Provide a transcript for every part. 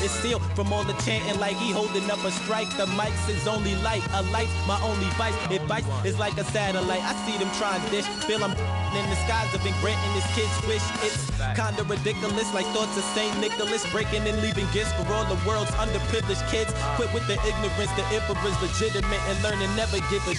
is sealed from all the chanting like he holding up a strike. The mic's his only light, a light's my only vice. Advice is like a satellite. I see them trying to dish. Feel I'm in the skies have been granting his kids wish. It's kinda ridiculous, like thoughts of St. Nicholas, breaking and leaving gifts for all the world's underprivileged kids. Quit with the ignorance, the emperor's legitimate, and learning never give a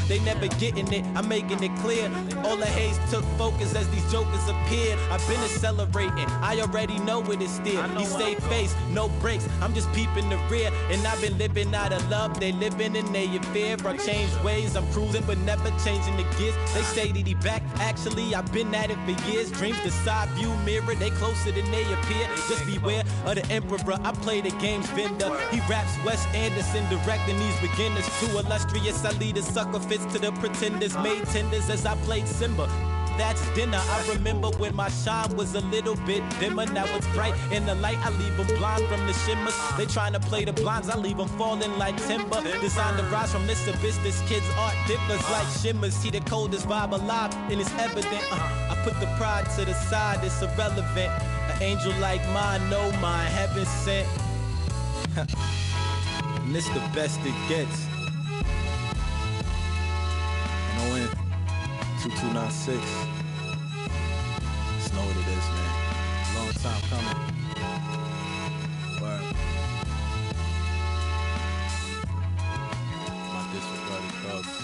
they never getting it, I'm making it clear. All the haze took focus as these jokers appeared. I've been accelerating, I already know it is still. He stay face, no brakes, I'm just peeping the rear. And I've been living out of love, they living in their fear. I changed ways, I'm cruising but never changing the gears. They say that he back, actually I've been at it for years. Dreams the side view mirror, they closer than they appear. Just beware of the emperor, I play the game's vendor. He raps Wes Anderson, directing these beginners. Too illustrious, I lead a sucker fits to the pretenders. Made tenders as I played Simba. That's dinner. I remember when my shine was a little bit dimmer. Now it's bright in the light. I leave them blind from the shimmers. They trying to play the blinds. I leave them falling like timber. Designed to rise from this abyss. This kid's art differs like shimmers. See the coldest vibe alive, and it's evident. I put the pride to the side. It's irrelevant. An angel like mine, know mine, heaven sent. And it's the best it gets. And 2296. Just know what it is, man. Long time coming. Word. My disregarded thoughts.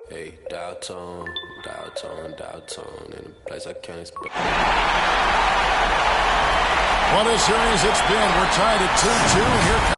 Hey, dial tone, in a place I can't expect. What a series it's been. We're tied at 2-2, and here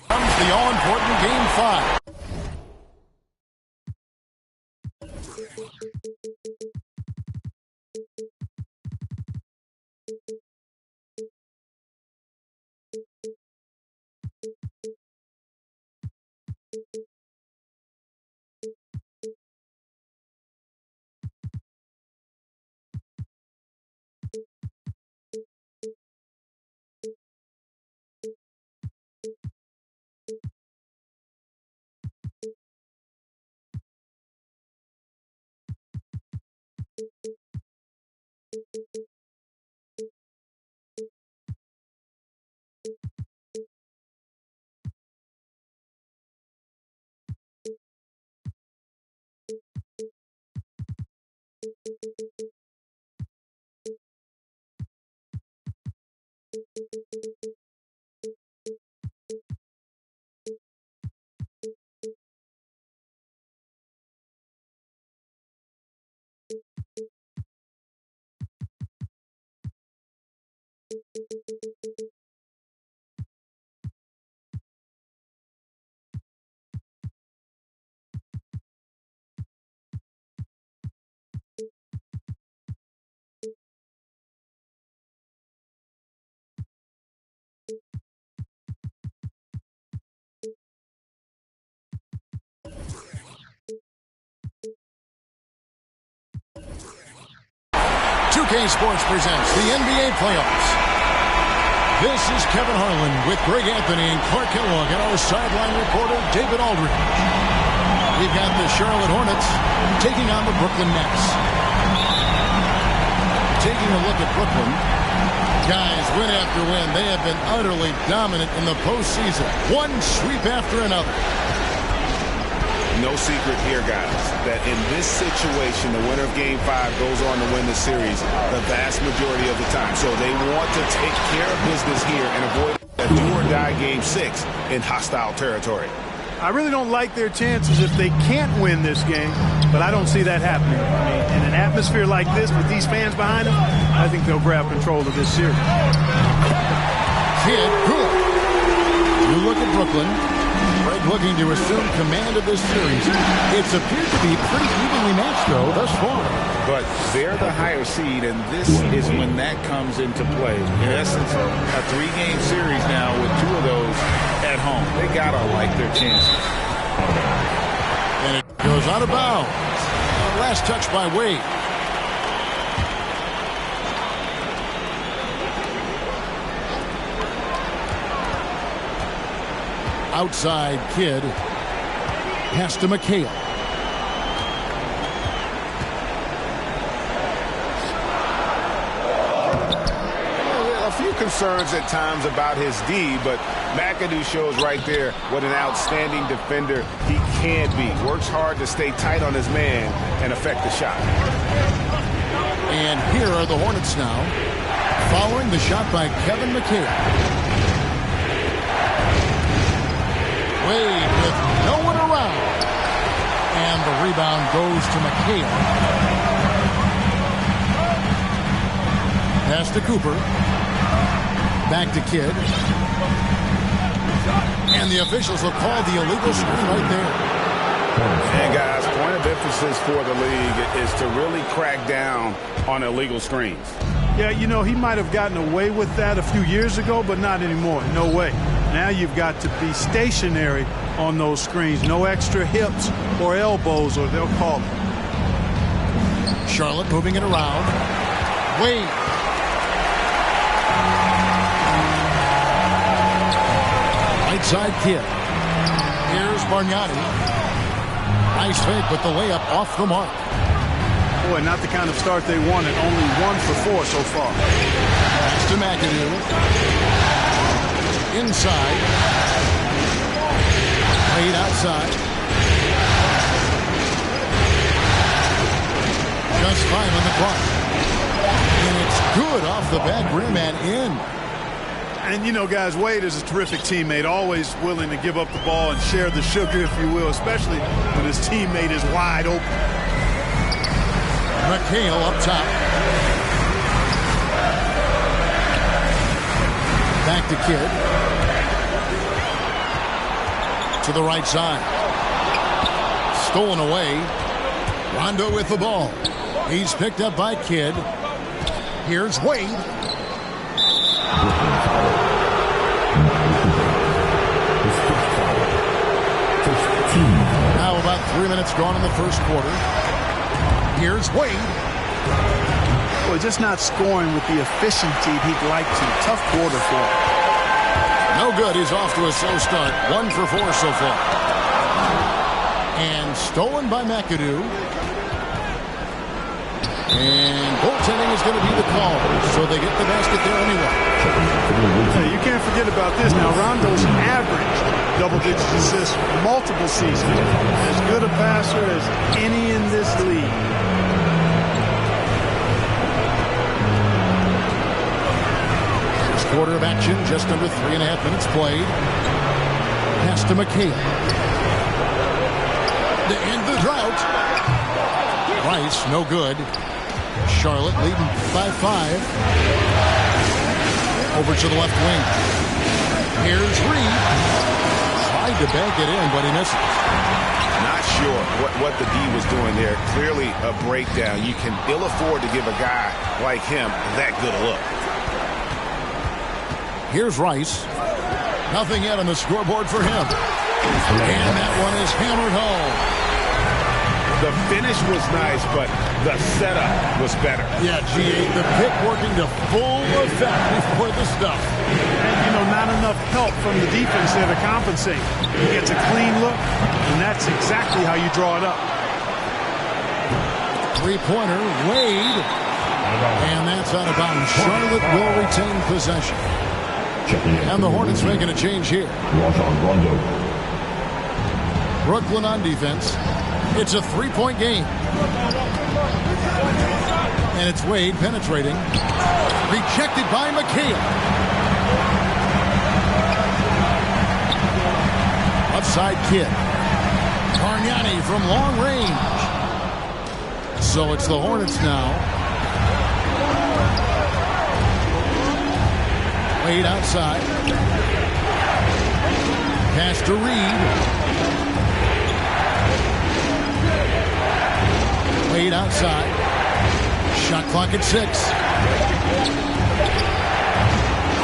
comes the all-important Game 5. 2K Sports presents the NBA playoffs. This is Kevin Harlan with Greg Anthony and Clark Kellogg and our sideline reporter David Aldridge. We've got the Charlotte Hornets taking on the Brooklyn Nets. Taking a look at Brooklyn, guys, win after win, they have been utterly dominant in the postseason. One sweep after another. No secret here, guys, that in this situation, the winner of Game 5 goes on to win the series the vast majority of the time. So they want to take care of business here and avoid a do-or-die Game 6 in hostile territory. I really don't like their chances if they can't win this game, but I don't see that happening. I mean, in an atmosphere like this with these fans behind them, I think they'll grab control of this series. Kid, cool. You look at Brooklyn. Greg looking to assume command of this series. It's appeared to be pretty evenly matched, though, thus far. But they're the higher seed, and this is when that comes into play. In essence, a three-game series now with two of those at home. They got to like their chances. And it goes out of bounds. Last touch by Wade. Outside Kid. Pass to McHale. A few concerns at times about his D, but McAdoo shows right there what an outstanding defender he can be. Works hard to stay tight on his man and affect the shot. And here are the Hornets now, following the shot by Kevin McHale. Wade with no one around. And the rebound goes to McHale. Pass to Cooper. Back to Kidd. And the officials will call the illegal screen right there. And guys, point of emphasis for the league is to really crack down on illegal screens. Yeah, you know, he might have gotten away with that a few years ago, but not anymore. No way. Now you've got to be stationary on those screens. No extra hips or elbows, or they'll call it. Charlotte moving it around. Wade. Right side Kid. Here's Bargnani. Nice fake, but the layup off the mark. Boy, not the kind of start they wanted. Only 1 for 4 so far. Pass to McAdoo. Inside. Wade outside. Just 5 on the clock. And it's good off the back rim and in. And, you know, guys, Wade is a terrific teammate, always willing to give up the ball and share the sugar, if you will, especially when his teammate is wide open. McHale up top. Back to Kidd. To the right side. Stolen away. Rondo with the ball. He's picked up by Kidd. Here's Wade. Now about 3 minutes gone in the first quarter. Here's Wade. Well, just not scoring with the efficiency he'd like to. Tough quarter for him. No good. He's off to a slow start. 1 for 4 so far. And stolen by McAdoo. And goaltending is going to be the call. So they get the basket there anyway. Hey, you can't forget about this. Now, Rondo's averaged double-digit assists multiple seasons. As good a passer as any in this league. First quarter of action, just under 3.5 minutes played. Pass to McHale. To end the drought. Rice, no good. Charlotte leading by 5. Over to the left wing. Here's Reed. Tried to bank it in, but he misses. Not sure what the D was doing there. Clearly a breakdown. You can ill afford to give a guy like him that good a look. Here's Rice. Nothing yet on the scoreboard for him. And that one is hammered home. The finish was nice, but the setup was better. Yeah, G8, the pick working to full effect before the stuff. And, not enough help from the defense there to compensate. He gets a clean look, and that's exactly how you draw it up. Three-pointer, Wade. And that's out of bounds. Charlotte will retain possession. And the Hornets making a change here. Brooklyn on defense. It's a three-point game. And it's Wade penetrating. Rejected by McHale. Upside Kid. Bargnani from long range. So it's the Hornets now. Wade outside. Pass to Reed. Wade outside. Shot clock at 6.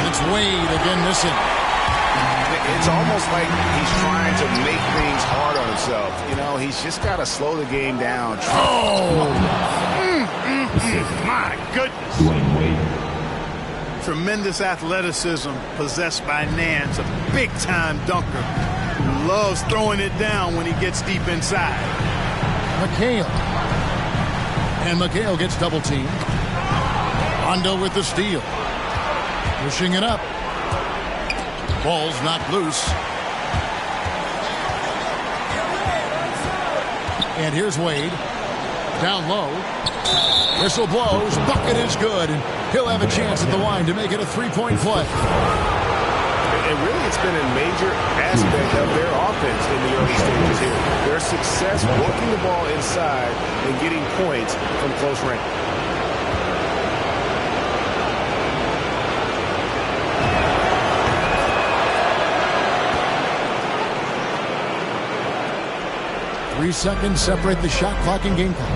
It's Wade again missing. It's almost like he's trying to make things hard on himself. He's just got to slow the game down. My goodness. Tremendous athleticism possessed by Nance, a big-time dunker who loves throwing it down when he gets deep inside. McHale. And McHale gets double-teamed. Rondo with the steal. Pushing it up. Ball's knocked loose. And here's Wade. Down low. Whistle blows. Bucket is good. And he'll have a chance at the line to make it a three-point play. And really, it's been a major aspect of their offense in the early stages here. Their success working the ball inside and getting points from close range. Three seconds separate the shot clock and game clock.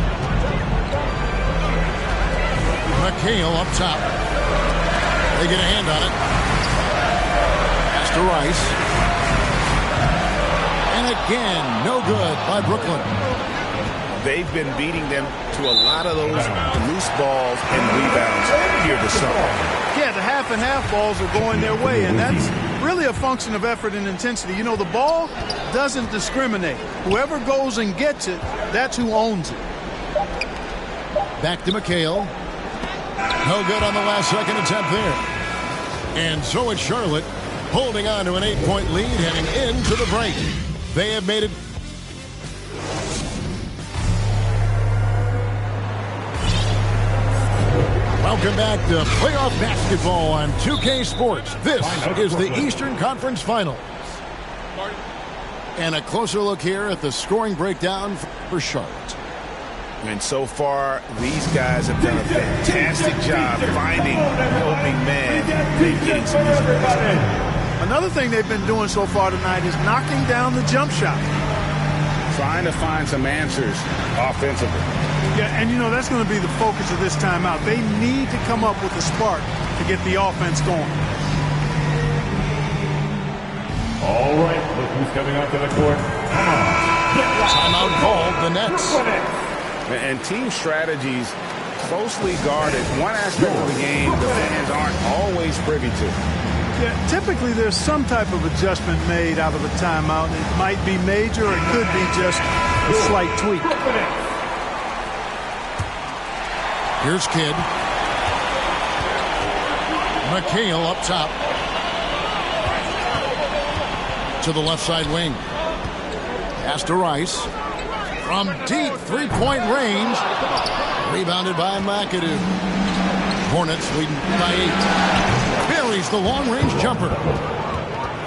McHale up top. They get a hand on it. Pass to Rice. And again, no good by Brooklyn. They've been beating them to a lot of those loose balls and rebounds here this summer. Yeah, the half and half balls are going their way, and that's really a function of effort and intensity. The ball doesn't discriminate. Whoever goes and gets it, that's who owns it. Back to McHale. No good on the last second attempt there. And so it's Charlotte holding on to an 8-point lead heading into the break. They have made it. Welcome back to playoff basketball on 2K Sports. This is the Eastern Conference Finals. And a closer look here at the scoring breakdown for Charlotte. And so far, these guys have done a fantastic job finding the opening man and getting some easy. Another thing they've been doing so far tonight is knocking down the jump shot. Trying to find some answers offensively. Yeah, and that's going to be the focus of this timeout. They need to come up with a spark to get the offense going. All right, look who's coming onto the court. Timeout called, the Nets. And team strategies closely guarded. One aspect of the game the fans aren't always privy to. Yeah, typically there's some type of adjustment made out of a timeout. It might be major or it could be just a slight tweak. Here's Kidd. McHale up top. To the left side wing. Pass to Rice. From deep three-point range. Rebounded by McAdoo. Hornets leading by 8. Buries the long-range jumper.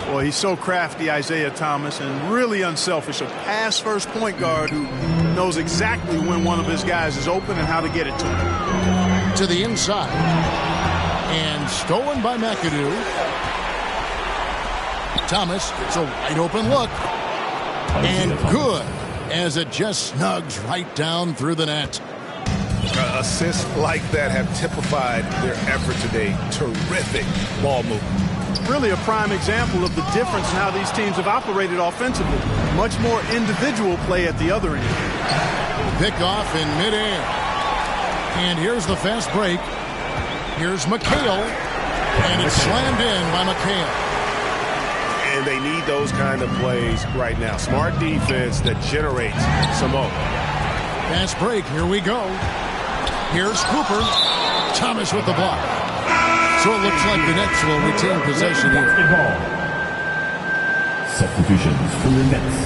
Well, he's so crafty, Isaiah Thomas, and really unselfish. A pass-first point guard who knows exactly when one of his guys is open and how to get it to him. To the inside. And stolen by McAdoo. Thomas, it's a wide open look. And good, as it just snugs right down through the net. Assists like that have typified their effort today. Terrific ball movement. Really a prime example of the difference in how these teams have operated offensively. Much more individual play at the other end. Pick off in midair. And here's the fast break. Here's McHale. And it's slammed in by McHale. And they need those kind of plays right now. Smart defense that generates some hope. Fast break. Here we go. Here's Cooper. Thomas with the block. So it looks like the Nets will retain possession here. Substitutions for the Nets.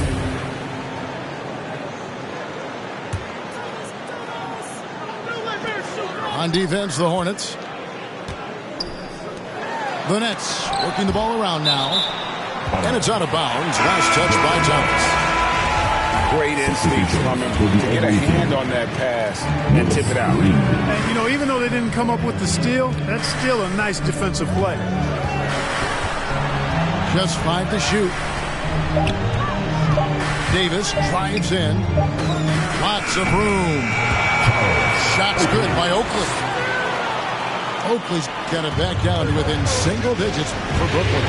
On defense, the Hornets. The Nets working the ball around now. And it's out of bounds. Last touch by Thomas. Great instinct from him to get a hand on that pass and tip it out. And, you know, even though they didn't come up with the steal, that's still a nice defensive play. Just 5 to shoot. Davis drives in. Lots of room. Shot's good by Oakley. Oakley's got it back down to within single digits for Brooklyn.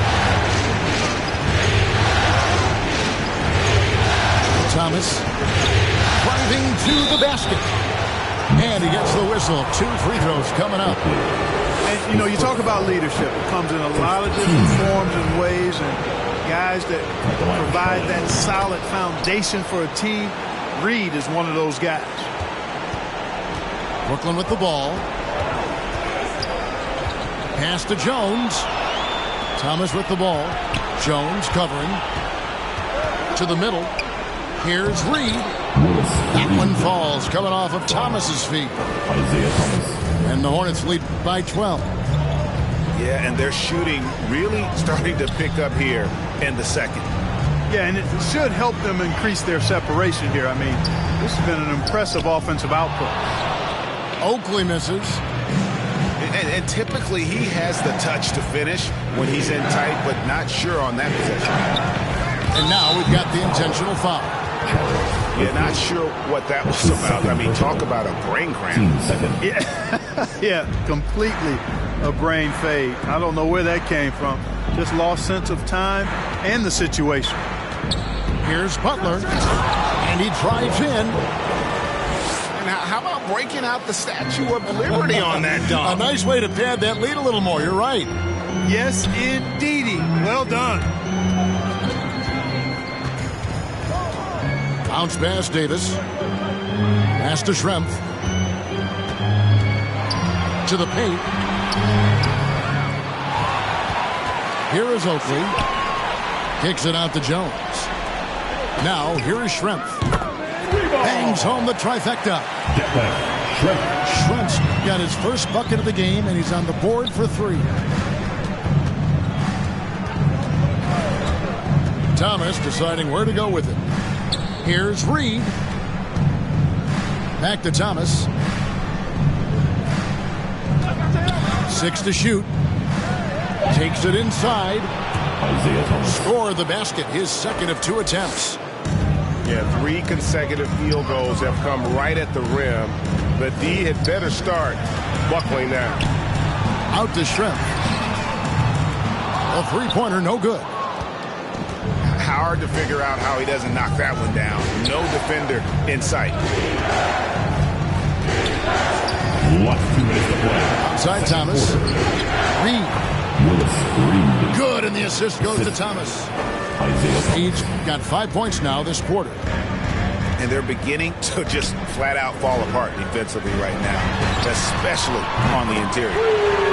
Thomas driving to the basket. And he gets the whistle. 2 free throws coming up. And, you know, you talk about leadership. It comes in a lot of different forms and ways. And guys that provide that solid foundation for a team. Reed is one of those guys. Brooklyn with the ball. Pass to Jones. Thomas with the ball. Jones covering. To the middle. Here's Reed. That one falls, coming off of Thomas's feet. And the Hornets lead by 12. Yeah, and their shooting really starting to pick up here in the second. Yeah, and it should help them increase their separation here. I mean, this has been an impressive offensive output. Oakley misses. And typically he has the touch to finish when he's in tight, but not sure on that possession. And now we've got the intentional foul. Yeah, not sure what that was about. I mean, talk about a brain cramp. Yeah, completely a brain fade. I don't know where that came from. Just lost sense of time and the situation. Here's Butler, and he drives in. And how about breaking out the Statue of Liberty on that dunk? A nice way to pad that lead a little more. You're right. Yes, indeedy. Well done. Bounce pass, Davis. Pass to Schrempf. To the paint. Here is Oakley. Kicks it out to Jones. Now, here is Schrempf. Bangs home the trifecta. Schrempf's got his first bucket of the game, and he's on the board for 3. Thomas deciding where to go with it. Here's Reed. Back to Thomas. 6 to shoot. Takes it inside. Scored the basket, his second of 2 attempts. Yeah, 3 consecutive field goals have come right at the rim. But D had better start buckling now. Out to Schrempf. A 3-pointer, no good. Hard to figure out how he doesn't knock that one down. No defender in sight. Last 2 minutes to play. Outside Thomas. Reed. Good, and the assist goes to Thomas. He's got 5 points now this quarter. And they're beginning to just flat out fall apart defensively right now, especially on the interior.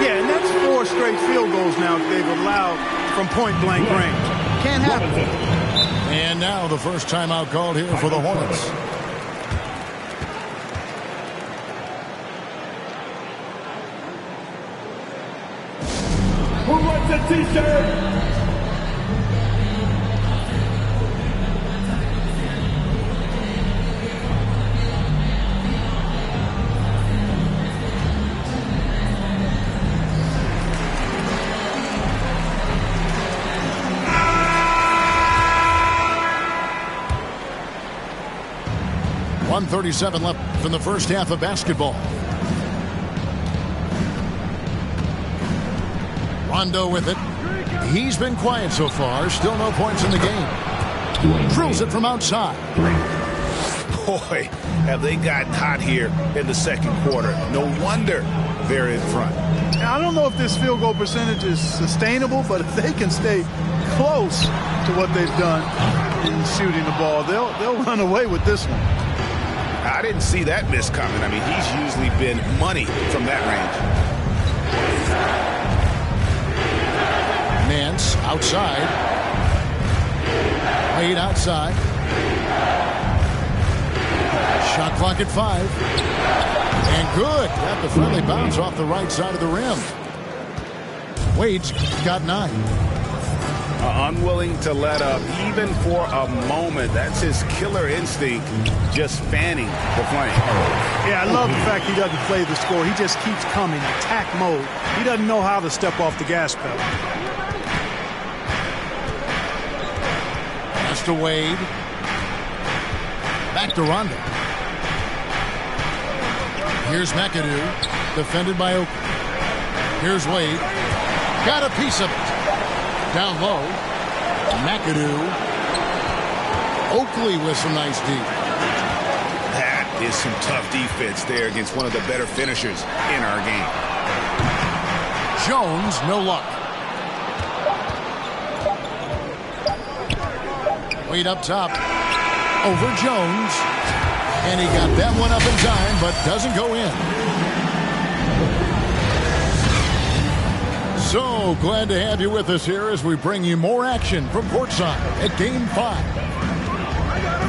Yeah, and that's 4 straight field goals now they've allowed from point-blank range. Can't happen. And now the first timeout called here for the Hornets. Who wants a t-shirt? 1:37 left in the first half of basketball. Rondo with it. He's been quiet so far. Still no points in the game. Drills it from outside. Boy, have they gotten hot here in the second quarter. No wonder they're in front. Now, I don't know if this field goal percentage is sustainable, but if they can stay close to what they've done in shooting the ball, they'll run away with this one. I didn't see that miss coming. I mean, he's usually been money from that range. Nance outside. Wade outside. Shot clock at 5. And good. Got the friendly bounce off the right side of the rim. Wade's got 9. Unwilling to let up even for a moment. That's his killer instinct, just fanning the flame. Yeah, I love the fact he doesn't play the score. He just keeps coming, attack mode. He doesn't know how to step off the gas pedal. Pass to Wade. Back to Rondo. Here's McAdoo, defended by Oakley. Here's Wade. Got a piece of it. Down low. McAdoo. Oakley with some nice deep. That is some tough defense there against one of the better finishers in our game. Jones, no luck. Wade up top. Over Jones. And he got that one up in time, but doesn't go in. So glad to have you with us here as we bring you more action from courtside at Game 5.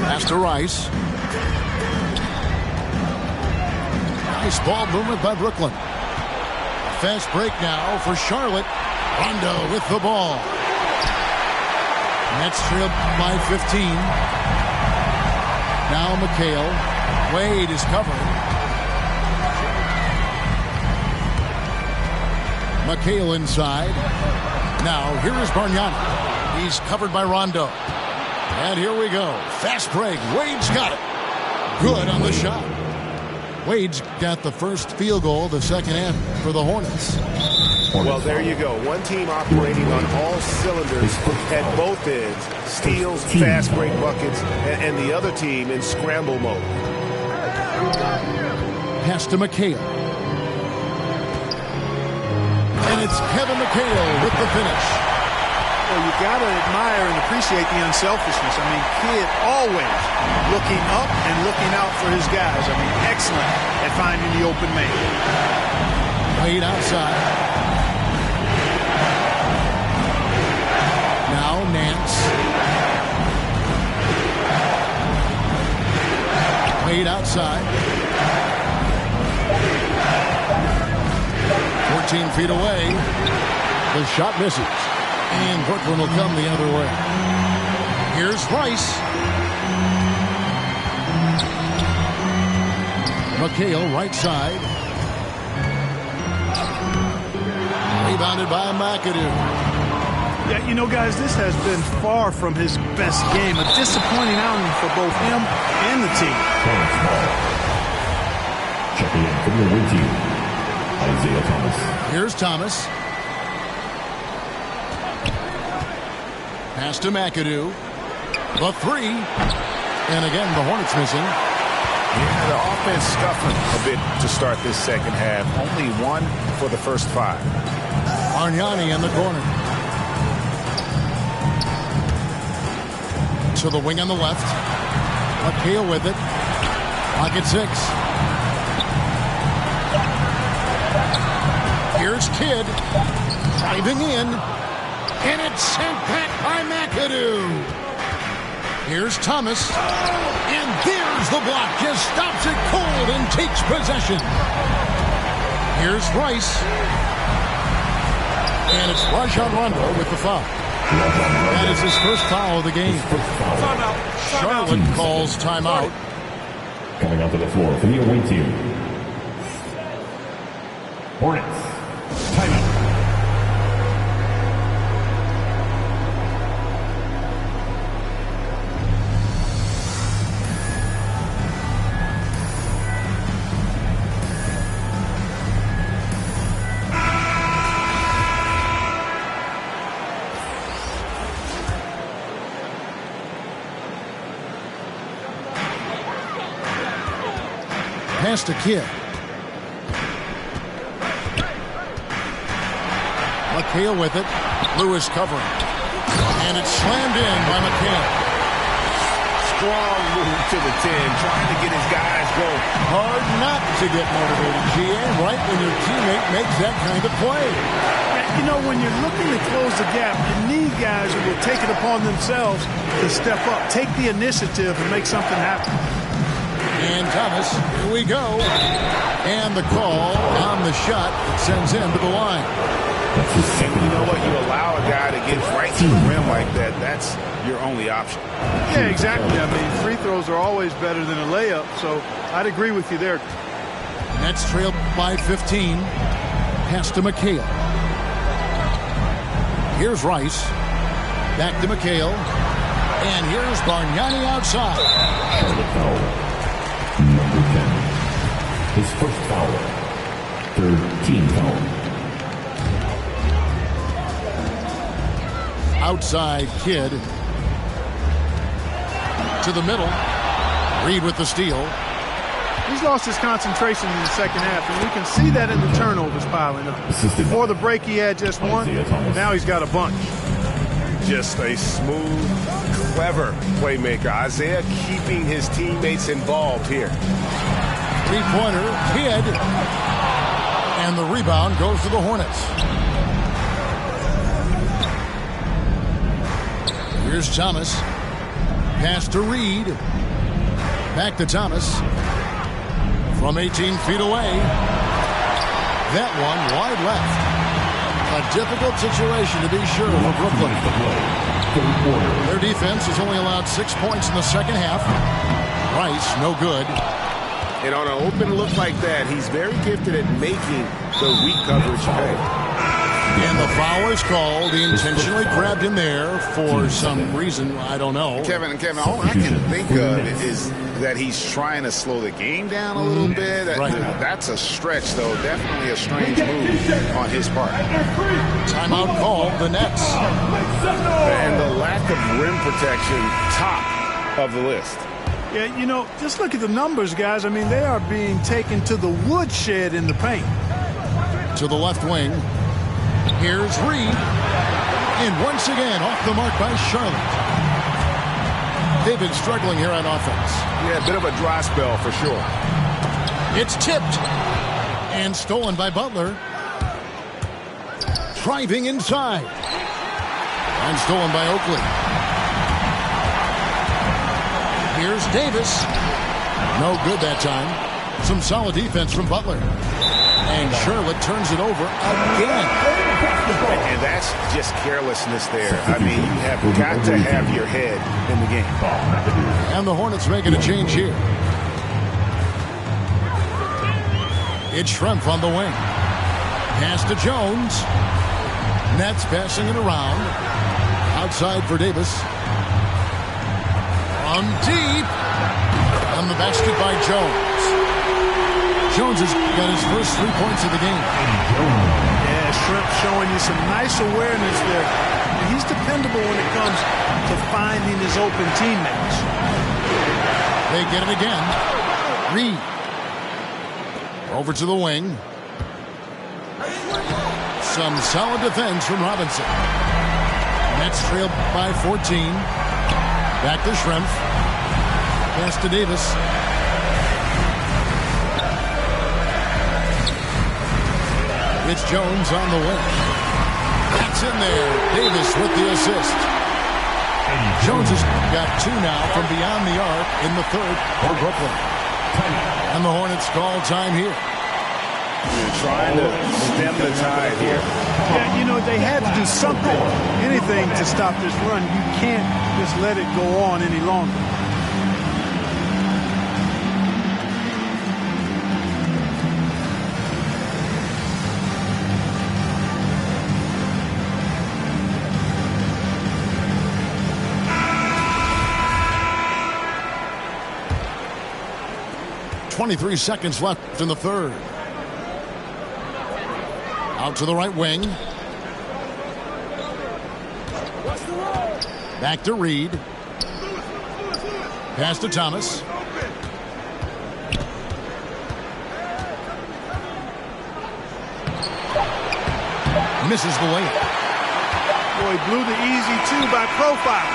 Pass to Rice. Nice ball movement by Brooklyn. Fast break now for Charlotte. Rondo with the ball. Nets trailed by 15. Now McHale. Wade is covering. McHale inside. Now here is Bargnani. He's covered by Rondo. And here we go. Fast break. Wade's got it. Good on the shot. Wade's got the first field goal of the second half for the Hornets. Well, there you go. One team operating on all cylinders at both ends. Steals, fast break buckets, and the other team in scramble mode. Pass to McHale. And it's Kevin McHale with the finish. Well, you got to admire and appreciate the unselfishness. I mean, kid always looking up and looking out for his guys. I mean, excellent at finding the open man. Wade outside. Now Nance. Wade outside. 14 feet away. The shot misses. And Brooklyn will come the other way. Here's Rice. McHale right side. Rebounded by McAdoo. Yeah, you know, guys, this has been far from his best game. A disappointing outing for both him and the team. Checking in from the wing team, Isaiah Thomas. Here's Thomas. Pass to McAdoo. The 3. And again, the Hornets missing. Yeah, the offense scuffling a bit to start this second half. Only 1 for the first 5. Bargnani in the corner. To the wing on the left. McHale with it. Pocket 6. Here's Kidd. Diving in. And it's sent back by McAdoo. Here's Thomas. And there's the block. Just stops it cold and takes possession. Here's Rice. And it's Rajon Rondo with the foul. That is his first foul of the game. Charlotte calls timeout. Coming onto the floor for the away team. Hornets, timeout. Pass to Kidd. McHale with it. Lewis covering. And it's slammed in by McHale. Strong move to the 10, trying to get his guys going. Hard not to get motivated, GA, right when your teammate makes that kind of play. You know, when you're looking to close the gap, you need guys who will take it upon themselves to step up, take the initiative, and make something happen. And Thomas, here we go. And the call on the shot that sends him to the line. And you know what? You allow a guy to get right to the rim like that. That's your only option. Yeah, exactly. I mean, free throws are always better than a layup, so I'd agree with you there. Nets trail by 15. Pass to McHale. Here's Rice. Back to McHale. And here's Bargnani outside. Number 10. His first foul. Third team foul. Outside Kidd. To the middle. Reed with the steal. He's lost his concentration in the second half, and we can see that in the turnovers piling up. Before the break, he had just one. Now he's got a bunch. Just a smooth, clever playmaker. Isaiah keeping his teammates involved here. Three-pointer, Kidd. And the rebound goes to the Hornets. Here's Thomas. Pass to Reed. Back to Thomas. From 18 feet away. That one wide left. A difficult situation to be sure for Brooklyn. Their defense has only allowed 6 points in the second half. Rice, no good. And on an open look like that, he's very gifted at making the weak coverage pay. And the foul is called. He intentionally grabbed him there for some reason. I don't know. Kevin, all I can think of is that he's trying to slow the game down a little bit. Right. That's a stretch, though. Definitely a strange move on his part. Timeout called, the Nets. And the lack of rim protection, top of the list. Yeah, you know, just look at the numbers, guys. I mean, they are being taken to the woodshed in the paint. To the left wing. Here's Reed. And once again, off the mark by Charlotte. They've been struggling here on offense. Yeah, a bit of a dry spell for sure. It's tipped. And stolen by Butler. Driving inside. And stolen by Oakley. Here's Davis. No good that time. Some solid defense from Butler. And Charlotte turns it over again. And that's just carelessness there. I mean, you have got to have your head in the game. And the Hornets making a change here. It's Schrempf on the wing. Pass to Jones. Nets passing it around. Outside for Davis. On deep. On the basket by Jones. Jones has got his first 3 points of the game. Yeah, Schrempf showing you some nice awareness there. And he's dependable when it comes to finding his open teammates. They get it again. Reed. Over to the wing. Some solid defense from Robinson. Nets trail by 14. Back to Schrempf. Pass to Davis. It's Jones on the wing. That's in there. Davis with the assist. Jones has got two now from beyond the arc in the third for Brooklyn. And the Hornets call time here. Trying to stem the tide here. Yeah, you know, they had to do something, anything to stop this run. You can't just let it go on any longer. .23 seconds left in the third. Out to the right wing. Back to Reed. Pass to Thomas. misses the layup. Boy, he blew the easy two by profile,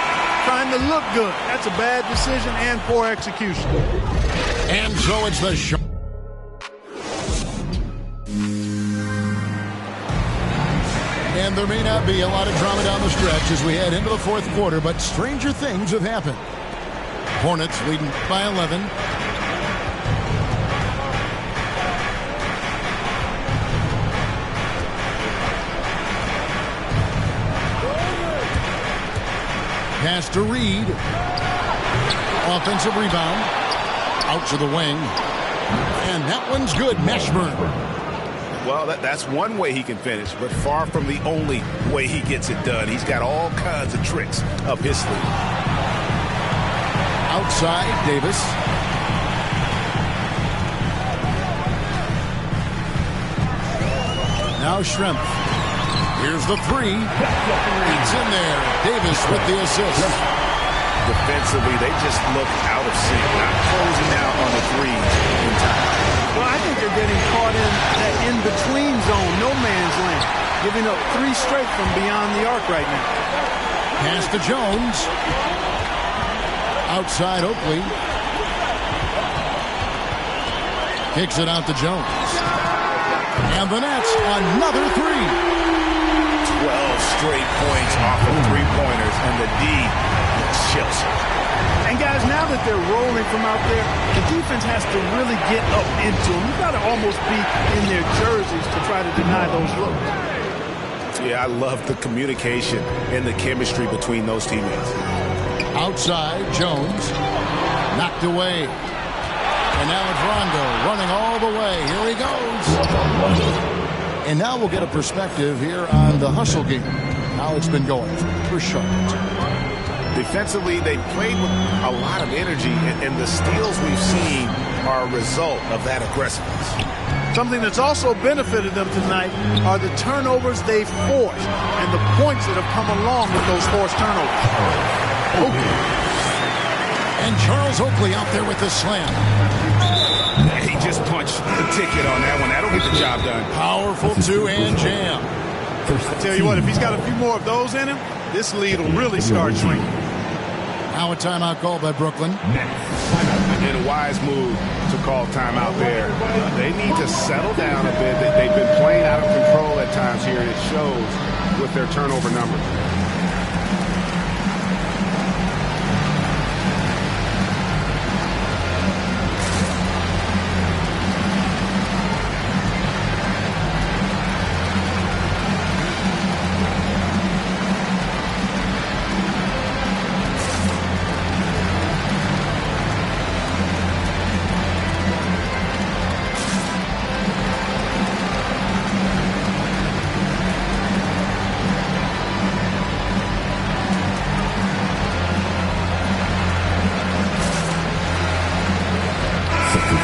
trying to look good. That's a bad decision and poor execution. And so it's the shot. And there may not be a lot of drama down the stretch as we head into the fourth quarter, but stranger things have happened. Hornets leading by 11. Pass to Reed. Offensive rebound. Out to the wing. And that one's good. Mashburn. Well, that's one way he can finish, but far from the only way he gets it done. He's got all kinds of tricks up his sleeve. Outside, Davis. Now Schrempf. Here's the three. It's in there. Davis with the assist. Defensively, they just look out of sync, not closing out on the threes in time. Well, I think they're getting caught in that in-between zone, no man's land, giving up three straight from beyond the arc right now. Pass to Jones. Outside Oakley. Kicks it out to Jones. And the Nets, another three. 12 straight points off of three-pointers, and the D chills. And guys, now that they're rolling from out there, the defense has to really get up into them. You've got to almost be in their jerseys to try to deny those looks. Yeah, I love the communication and the chemistry between those teammates. Outside, Jones. Knocked away. And now it's Rondo running all the way. Here he goes. And now we'll get a perspective here on the hustle game. How it's been going for Charlotte. Defensively, they played with a lot of energy, and the steals we've seen are a result of that aggressiveness. Something that's also benefited them tonight are the turnovers they've forced and the points that have come along with those forced turnovers. Oakley. And Charles Oakley out there with the slam. He just punched the ticket on that one. That'll get the job done. Powerful two-hand jam. I tell you what, if he's got a few more of those in him, this lead will really start shrinking. Now a timeout called by Brooklyn. And a wise move to call timeout there. They need to settle down a bit. They've been playing out of control at times here, and it shows with their turnover numbers.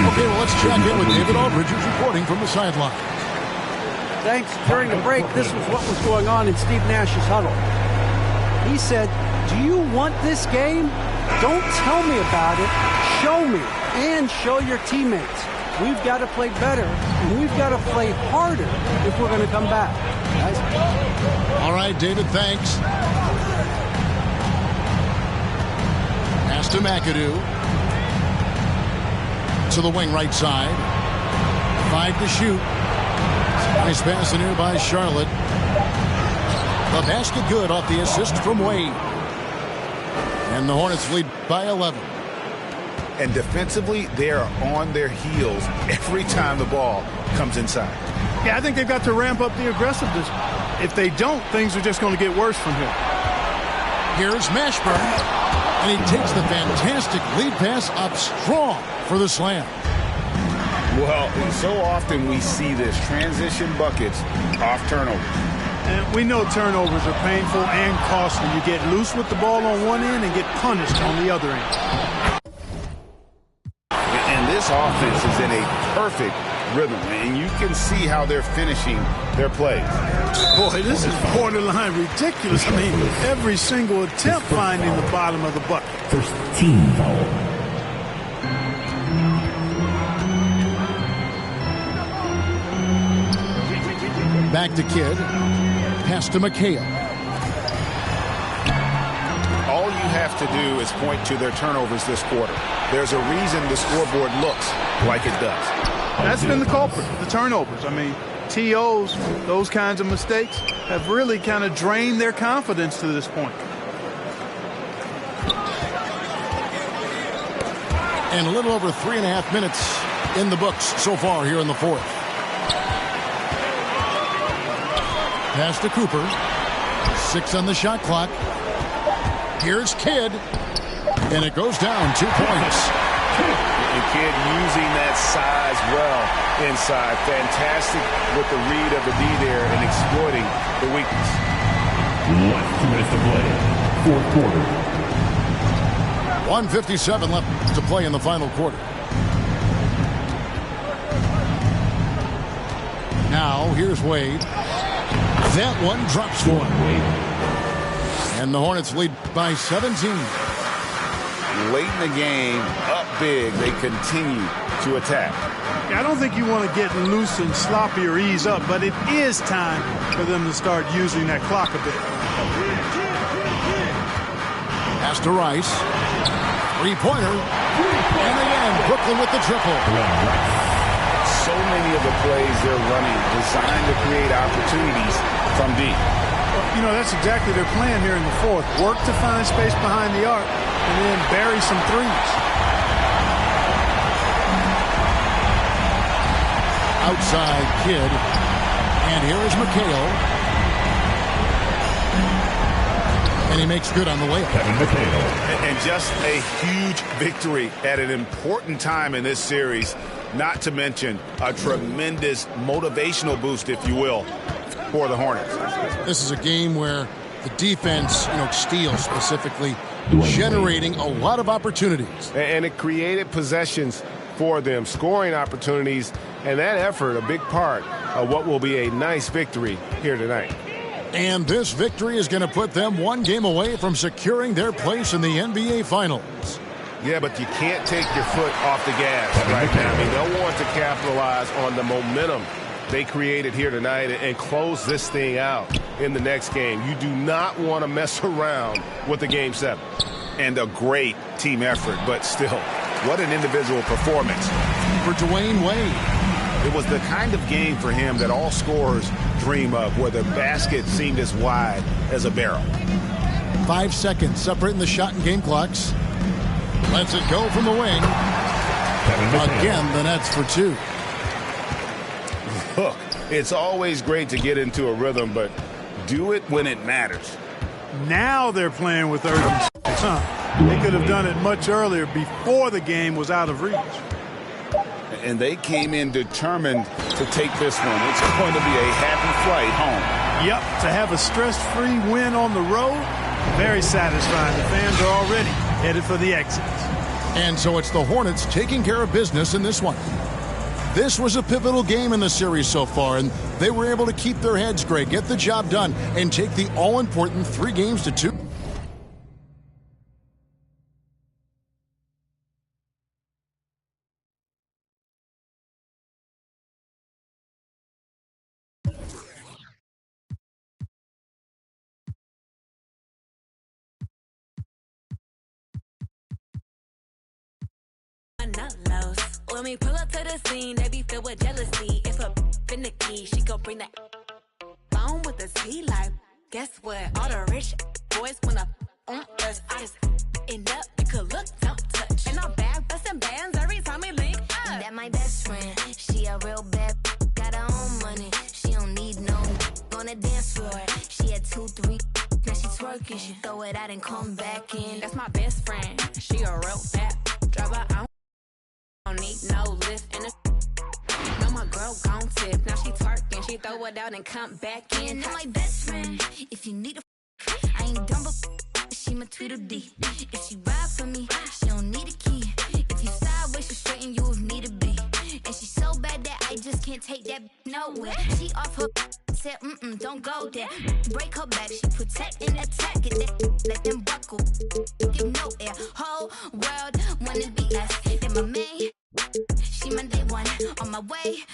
Okay, well, let's check in with David Aldridge, who's reporting from the sideline. Thanks. During the break, this was what was going on in Steve Nash's huddle. He said, "Do you want this game? Don't tell me about it. Show me and show your teammates. We've got to play better, and we've got to play harder if we're going to come back." Guys. All right, David, thanks. Pass to McAdoo. To the wing right side. 5 to shoot. Nice pass in here by Charlotte. The basket good off the assist from Wade. And the Hornets lead by 11. And defensively, they are on their heels every time the ball comes inside. Yeah, I think they've got to ramp up the aggressiveness. If they don't, things are just going to get worse from here. Here's Mashburn. And he takes the fantastic lead pass up strong for the slam. Well, so often we see this transition buckets off turnovers. And we know turnovers are painful and costly. You get loose with the ball on one end and get punished on the other end. And this offense is in a perfect rhythm, and you can see how they're finishing their plays. Boy, this is borderline ridiculous. I mean, every single attempt finding the bottom of the bucket. First team foul. Back to Kidd. Pass to McHale. All you have to do is point to their turnovers this quarter. There's a reason the scoreboard looks like it does. That's been the culprit, the turnovers. I mean, TOs, those kinds of mistakes, have really kind of drained their confidence to this point. And a little over 3.5 minutes in the books so far here in the fourth. Pass to Cooper. 6 on the shot clock. Here's Kidd. And it goes down 2 points. And Kidd using that size well inside. Fantastic with the read of the D there and exploiting the weakness. Last 2 minutes to play. Fourth quarter. 1:57 left to play in the final quarter. Now, here's Wade. That one drops one. And the Hornets lead by 17. Late in the game, up big, they continue to attack. I don't think you want to get loose and sloppy or ease up, but it is time for them to start using that clock a bit. Pass to Rice. Three-pointer. And again, Brooklyn with the triple. So many of the plays they're running designed to create opportunities from deep. You know, that's exactly their plan here in the fourth. Work to find space behind the arc and then bury some threes. Outside Kidd. And here is McHale. And he makes good on the layup. And just a huge victory at an important time in this series. Not to mention a tremendous motivational boost, if you will, for the Hornets. This is a game where the defense, steals specifically, generating a lot of opportunities. And it created possessions for them, scoring opportunities, and that effort, a big part of what will be a nice victory here tonight. And this victory is going to put them 1 game away from securing their place in the NBA Finals. Yeah, but you can't take your foot off the gas right now. I mean, they'll want to capitalize on the momentum they created here tonight and close this thing out in the next game. You do not want to mess around with the Game 7. And a great team effort, but still, what an individual performance. For Dwayne Wade. It was the kind of game for him that all scorers dream of, where the basket seemed as wide as a barrel. 5 seconds separating the shot and game clocks. Lets it go from the wing. Again, the Nets for 2. Look, it's always great to get into a rhythm, but do it when it matters. Now they're playing with urgency. They could have done it much earlier, before the game was out of reach. And they came in determined to take this one. It's going to be a happy flight home. Yep, to have a stress-free win on the road, very satisfying. The fans are already headed for the exits. And so it's the Hornets taking care of business in this one. This was a pivotal game in the series so far, and they were able to keep their heads straight, get the job done, and take the all-important 3 games to 2. When we pull up to the scene, they be filled with jealousy. If a finicky, she gon' bring that phone with a T like. Guess what? All the rich boys wanna on us. I just end up, you could look, don't touch. And I'm back busting bands every time we link up. That my best friend, she a real bad, got her own money. She don't need no on the dance floor. She had 2, 3, now she twerking. She throw it out and come back in. That's my best friend, she a real bad driver. I don't need no lift in the. No, my girl gon' tip. Now she twerking, she throw it out and come back in. That my best friend, if you need a, I ain't dumb but she my Tweedledee. If she ride for me, she don't need a key. If you sideways, she straighten you if need to be. And she so bad that I just can't take that nowhere. She off her, said don't go there. Break her back, she protect and attack. Get that, let them buckle. Give no air, whole world wanna be us. Then my main, she my day one on my way.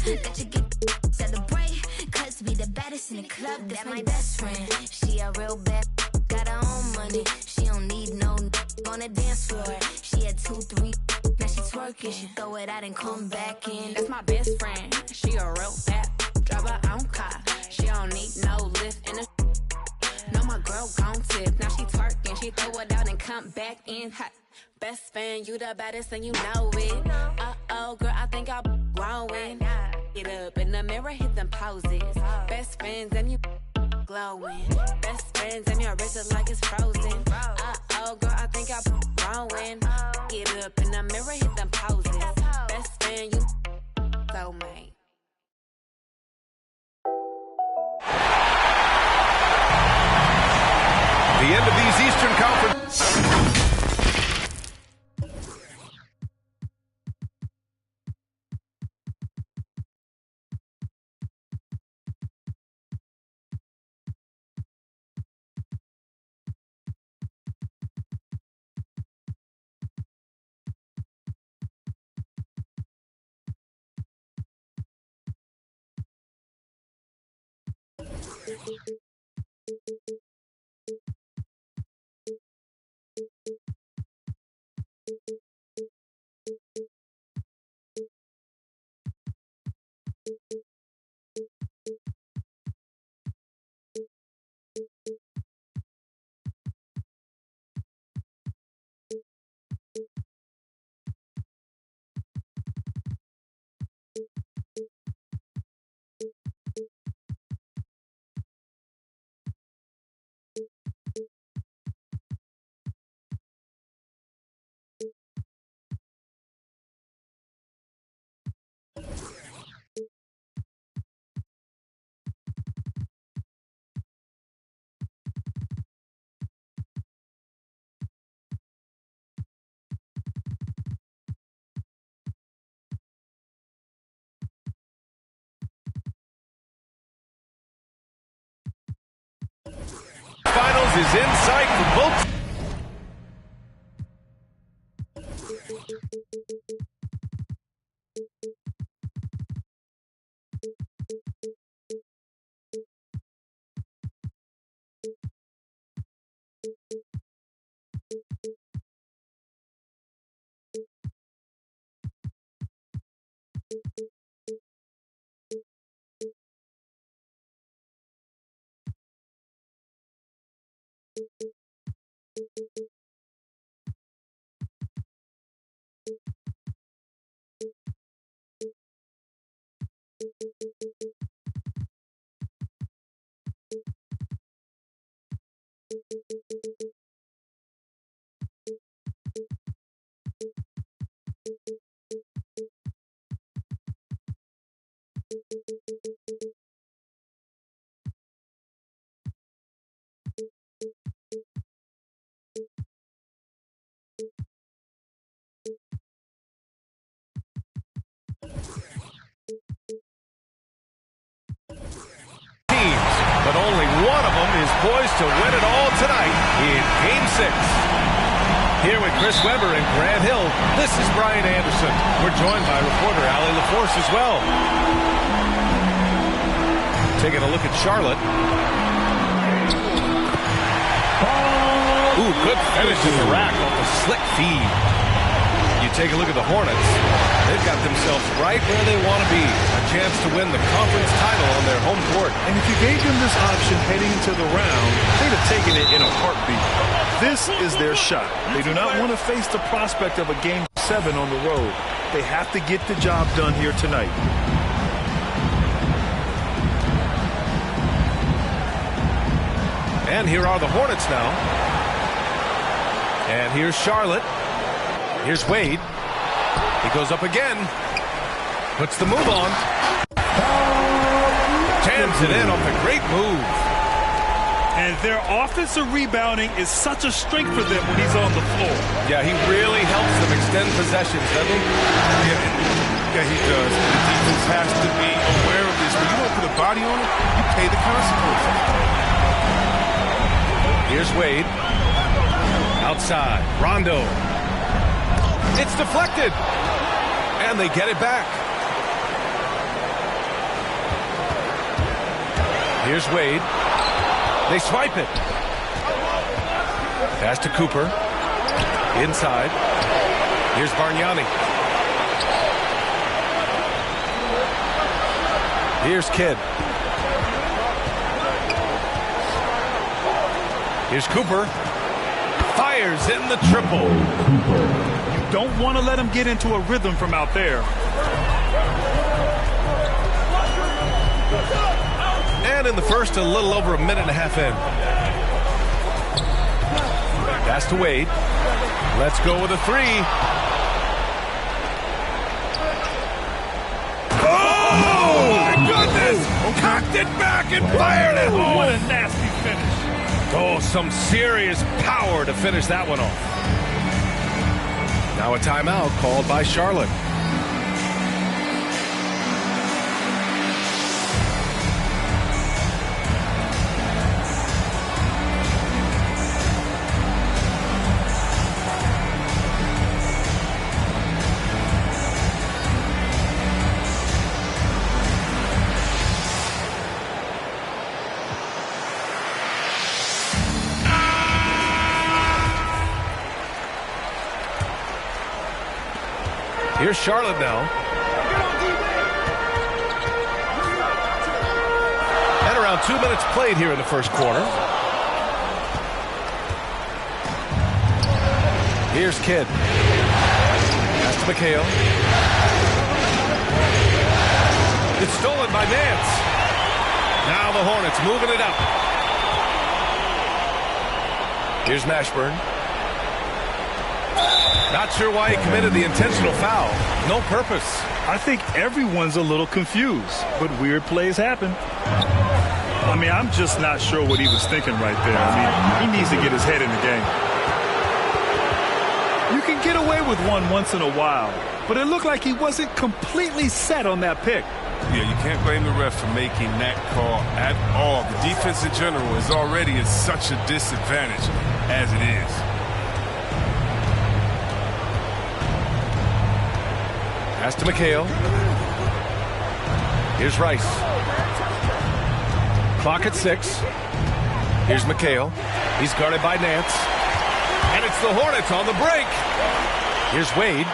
Let you get celebrate, cause we the baddest. in the club, that's my best friend. She a real bad, got her own money. She don't need no on the dance floor. She had 2, 3, now she twerking. She throw it out and come back in. That's my best friend. She a real bad, drive her own car. She don't need no lift in the. No, my girl gon' tip. Now she twerking. She throw it out and come back in hot. Best friend, you the baddest and you know it. Uh-oh, girl, I think I'm growing. Get up in the mirror, hit them poses. Best friends and you glowing. Best friends and your wrist is like it's frozen. Uh-oh, girl, I think I'm growing. Get up in the mirror, hit them poses. Best friend, you soulmate. The end of these Eastern Conference. Finals is in sight for both. But only one of them is poised to win it all tonight in Game 6. Here with Chris Webber and Grant Hill, this is Brian Anderson. We're joined by reporter Allie LaForce as well. Taking a look at Charlotte. Ooh, good finish in the rack on the slick feed. You take a look at the Hornets. They've got themselves right where they want to be. A chance to win the conference title on their home court. And if you gave them this option heading into the round, they'd have taken it in a heartbeat. This is their shot. They do not want to face the prospect of a Game 7 on the road. They have to get the job done here tonight. And here are the Hornets now. And here's Charlotte. Here's Wade. He goes up again. Puts the move on. Jams it in off a great move. And their offensive rebounding is such a strength for them when he's on the floor. Yeah, he really helps them extend possessions, doesn't he? Yeah, he does. The defense has to be aware of this. When you don't put a body on it, you pay the consequences. Here's Wade. Outside. Rondo. It's deflected. And they get it back. Here's Wade. They swipe it. Pass to Cooper. Inside. Here's Bargnani. Here's Kidd. Here's Cooper. Fires in the triple. You don't want to let him get into a rhythm from out there. And in the first, a little over a minute and a half in. Pass to Wade. Let's go with a three. Oh, my goodness! Cocked it back and fired it home. What a nasty finish. Oh, some serious power to finish that one off. Now a timeout called by Charlotte. Here's Charlotte now. And around 2 minutes played here in the first quarter. Here's Kidd. Pass to McHale. It's stolen by Nance. Now the Hornets moving it up. Here's Mashburn. Not sure why he committed the intentional foul. No purpose. I think everyone's a little confused, but weird plays happen. I mean, I'm just not sure what he was thinking right there. I mean, he needs to get his head in the game. You can get away with one once in a while, but it looked like he wasn't completely set on that pick. Yeah, you can't blame the ref for making that call at all. The defense in general is already at such a disadvantage as it is. Pass to McHale. Here's Rice. Clock at 6. Here's McHale. He's guarded by Nance. And it's the Hornets on the break. Here's Wade.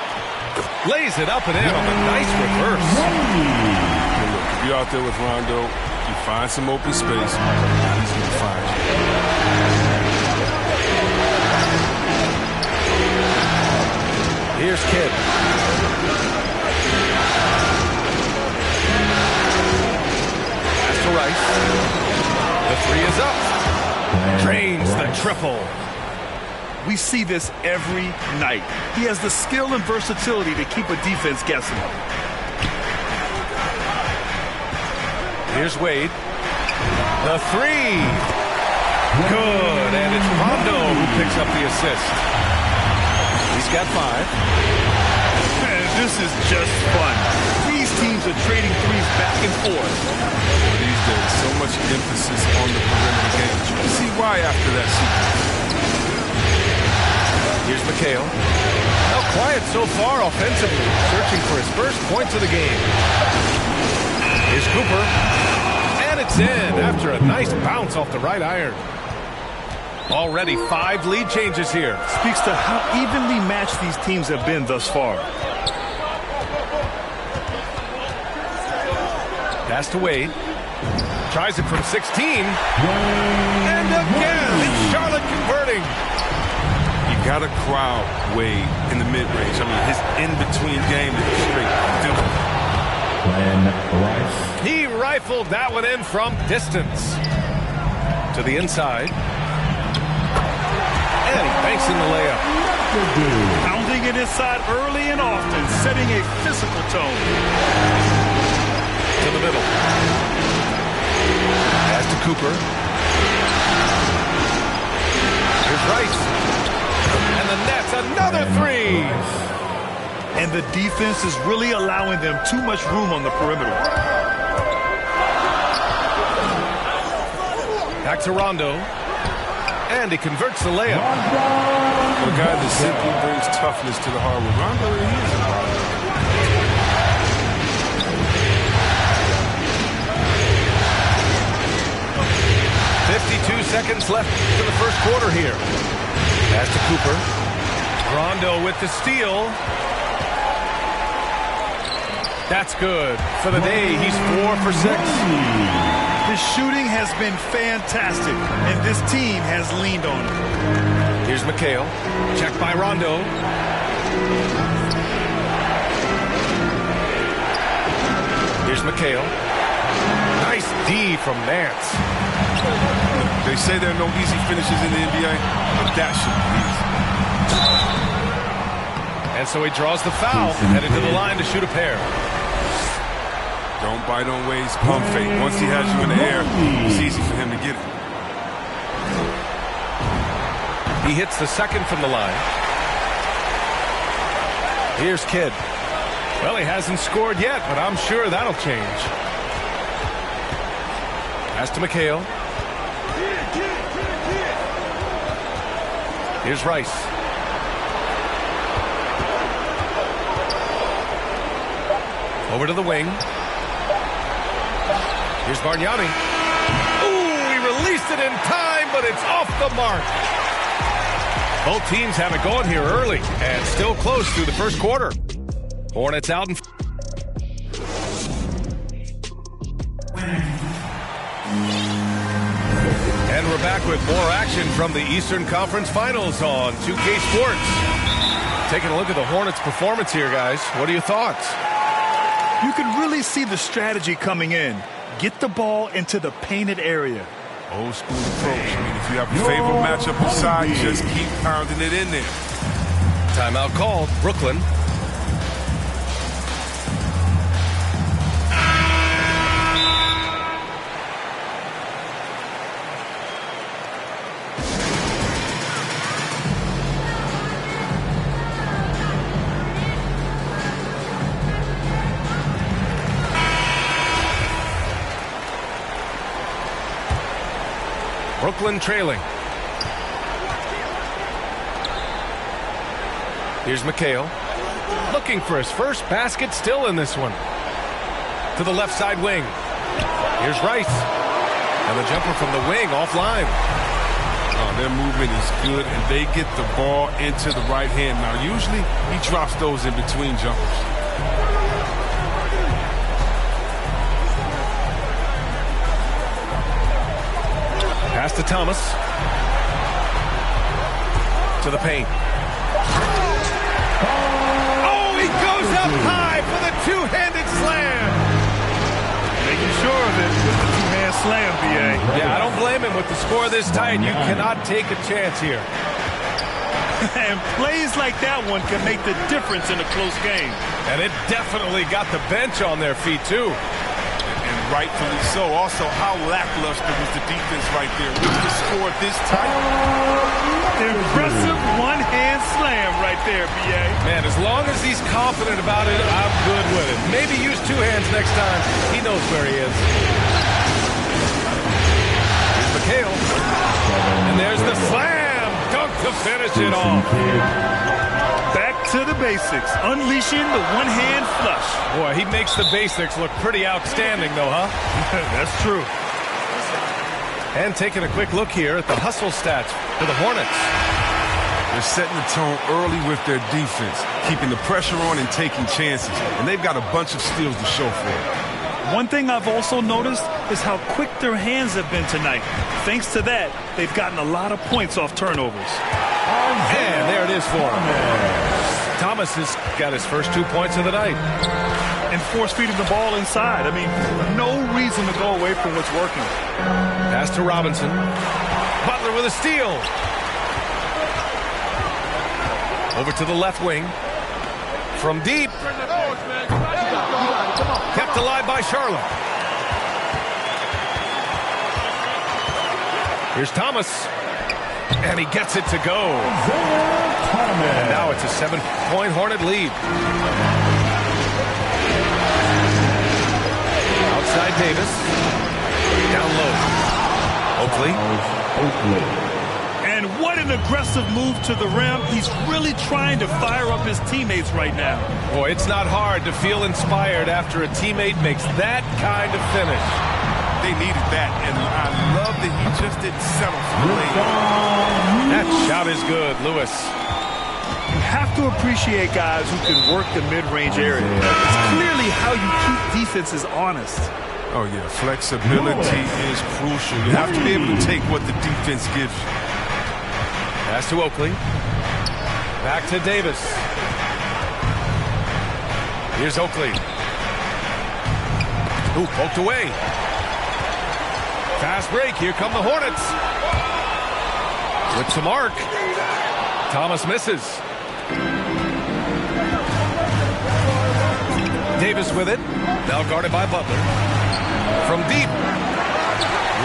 Lays it up and in on a nice reverse. Hey, look, if you're out there with Rondo, you find some open space, he's going to find you. Here's Kidd. Rice. The three is up. Drains the triple. We see this every night. He has the skill and versatility to keep a defense guessing. Here's Wade. The three. Good. And it's Rondo who picks up the assist. He's got 5. Man, this is just fun. These teams are trading threes back and forth. These days, so much emphasis on the perimeter game. You can see why after that sequence. Here's McHale. Now quiet so far offensively, searching for his first points of the game. Here's Cooper. And it's in after a nice bounce off the right iron. Already 5 lead changes here. Speaks to how evenly matched these teams have been thus far. Pass to Wade. Tries it from 16. And again, it's Charlotte converting. You got to crowd Wade in the mid-range. I mean, his in-between game is straight different. He rifled that one in from distance. To the inside. And he banks in the layup. Pounding it inside early and often, setting a physical tone. To the middle. Pass to Cooper. Here's Rice. And the Nets, another three. And the defense is really allowing them too much room on the perimeter. Back to Rondo. And he converts the layup. A guy that simply brings toughness to the hardwood. Rondo, he is a hardwood. 52 seconds left to the first quarter here. Pass to Cooper. Rondo with the steal. That's good. For the day, he's 4 for 6. The shooting has been fantastic, and this team has leaned on it. Here's McHale. Checked by Rondo. Here's McHale. Nice D from Nance. They say there are no easy finishes in the NBA, but that should be easy. And so he draws the foul, headed to the line to shoot a pair. Don't bite on Wade's pump fake. Once he has you in the air, it's easy for him to get it. He hits the second from the line. Here's Kidd. Well, he hasn't scored yet, but I'm sure that'll change. Pass to McHale. Here's Rice. Over to the wing. Here's Bargnani. Ooh, he released it in time, but it's off the mark. Both teams have it going here early and still close through the first quarter. Hornets out in. And we're back with more action from the Eastern Conference Finals on 2K Sports. Taking a look at the Hornets' performance here, guys. What are your thoughts? You can really see the strategy coming in. Get the ball into the painted area. Old school approach. I mean, if you have a favorable matchup inside, just keep pounding it in there. Timeout called. Brooklyn. Brooklyn trailing. Here's McHale. Looking for his first basket, still in this one. To the left side wing. Here's Rice. And the jumper from the wing offline. Oh, their movement is good, and they get the ball into the right hand. Now, usually he drops those in between jumpers. Pass to Thomas. To the paint. Oh, he goes up high for the two-handed slam. Making sure of it with the two-hand slam, BA. Yeah, I don't blame him with the score this tight. You cannot take a chance here. And plays like that one can make the difference in a close game. And it definitely got the bench on their feet, too. And rightfully so. Also, how lackluster was the defense right there? With the score this tight. Impressive one-hand slam right there, B.A. Man, as long as he's confident about it, I'm good with it. Maybe use two hands next time. He knows where he is. Here's McHale. And there's the slam. Dunk to finish it off. Back to the basics. Unleashing the one-hand flush. Boy, he makes the basics look pretty outstanding, though, huh? That's true. And taking a quick look here at the hustle stats for the Hornets. They're setting the tone early with their defense, keeping the pressure on and taking chances. And they've got a bunch of steals to show for it. One thing I've also noticed is how quick their hands have been tonight. Thanks to that, they've gotten a lot of points off turnovers. And there it is for him. Thomas has got his first 2 points of the night. And force-feeding the ball inside. I mean, no reason to go away from what's working. Pass to Robinson. Butler with a steal. Over to the left wing. From deep. Kept alive by Charlotte. Here's Thomas. And he gets it to go. And now it's a 7-point Hornet lead. Outside Davis. Down low. Oakley. And what an aggressive move to the rim. He's really trying to fire up his teammates right now. Boy, it's not hard to feel inspired after a teammate makes that kind of finish. They needed that, and I love that he just didn't settle for the lane. That shot is good, Lewis. You have to appreciate guys who can work the mid-range area. It's clearly how you keep defenses honest. Oh, yeah. Flexibility is crucial. You have to be able to take what the defense gives you. Pass to Oakley. Back to Davis. Here's Oakley. Ooh, poked away. Fast break. Here come the Hornets. With some arc. Thomas misses. Davis with it. Now guarded by Butler. From deep.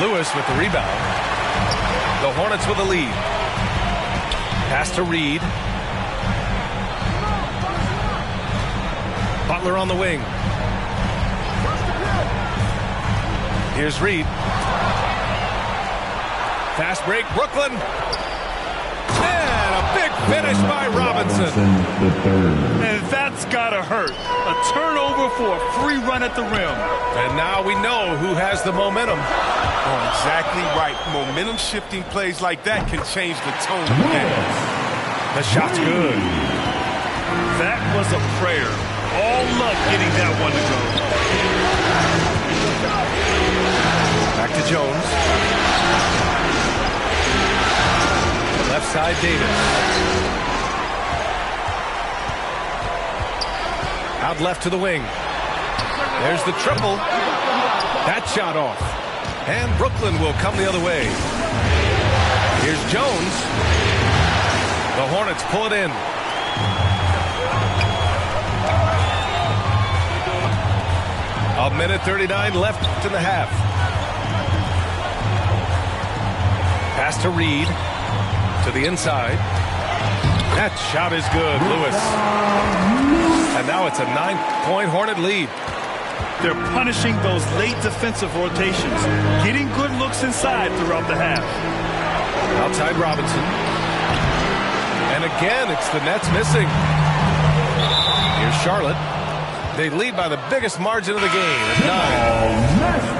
Lewis with the rebound. The Hornets with the lead. Pass to Reed. Butler on the wing. Here's Reed. Fast break, Brooklyn. And a big finish by Robinson. And that's gotta hurt. A turnover for a free run at the rim. And now we know who has the momentum. Oh, exactly right. Momentum shifting plays like that can change the tone of the game. The shot's good. That was a prayer. All luck getting that one to go. Back to Jones. Left side, Davis. Out left to the wing. There's the triple. That shot off. And Brooklyn will come the other way. Here's Jones. The Hornets pull it in. A minute 39 left in the half. Pass to Reed. To the inside. That shot is good, Lewis. And now it's a 9-point Hornet lead. They're punishing those late defensive rotations, getting good looks inside throughout the half. Outside Robinson. And again, it's the Nets missing. Here's Charlotte. They lead by the biggest margin of the game at 9.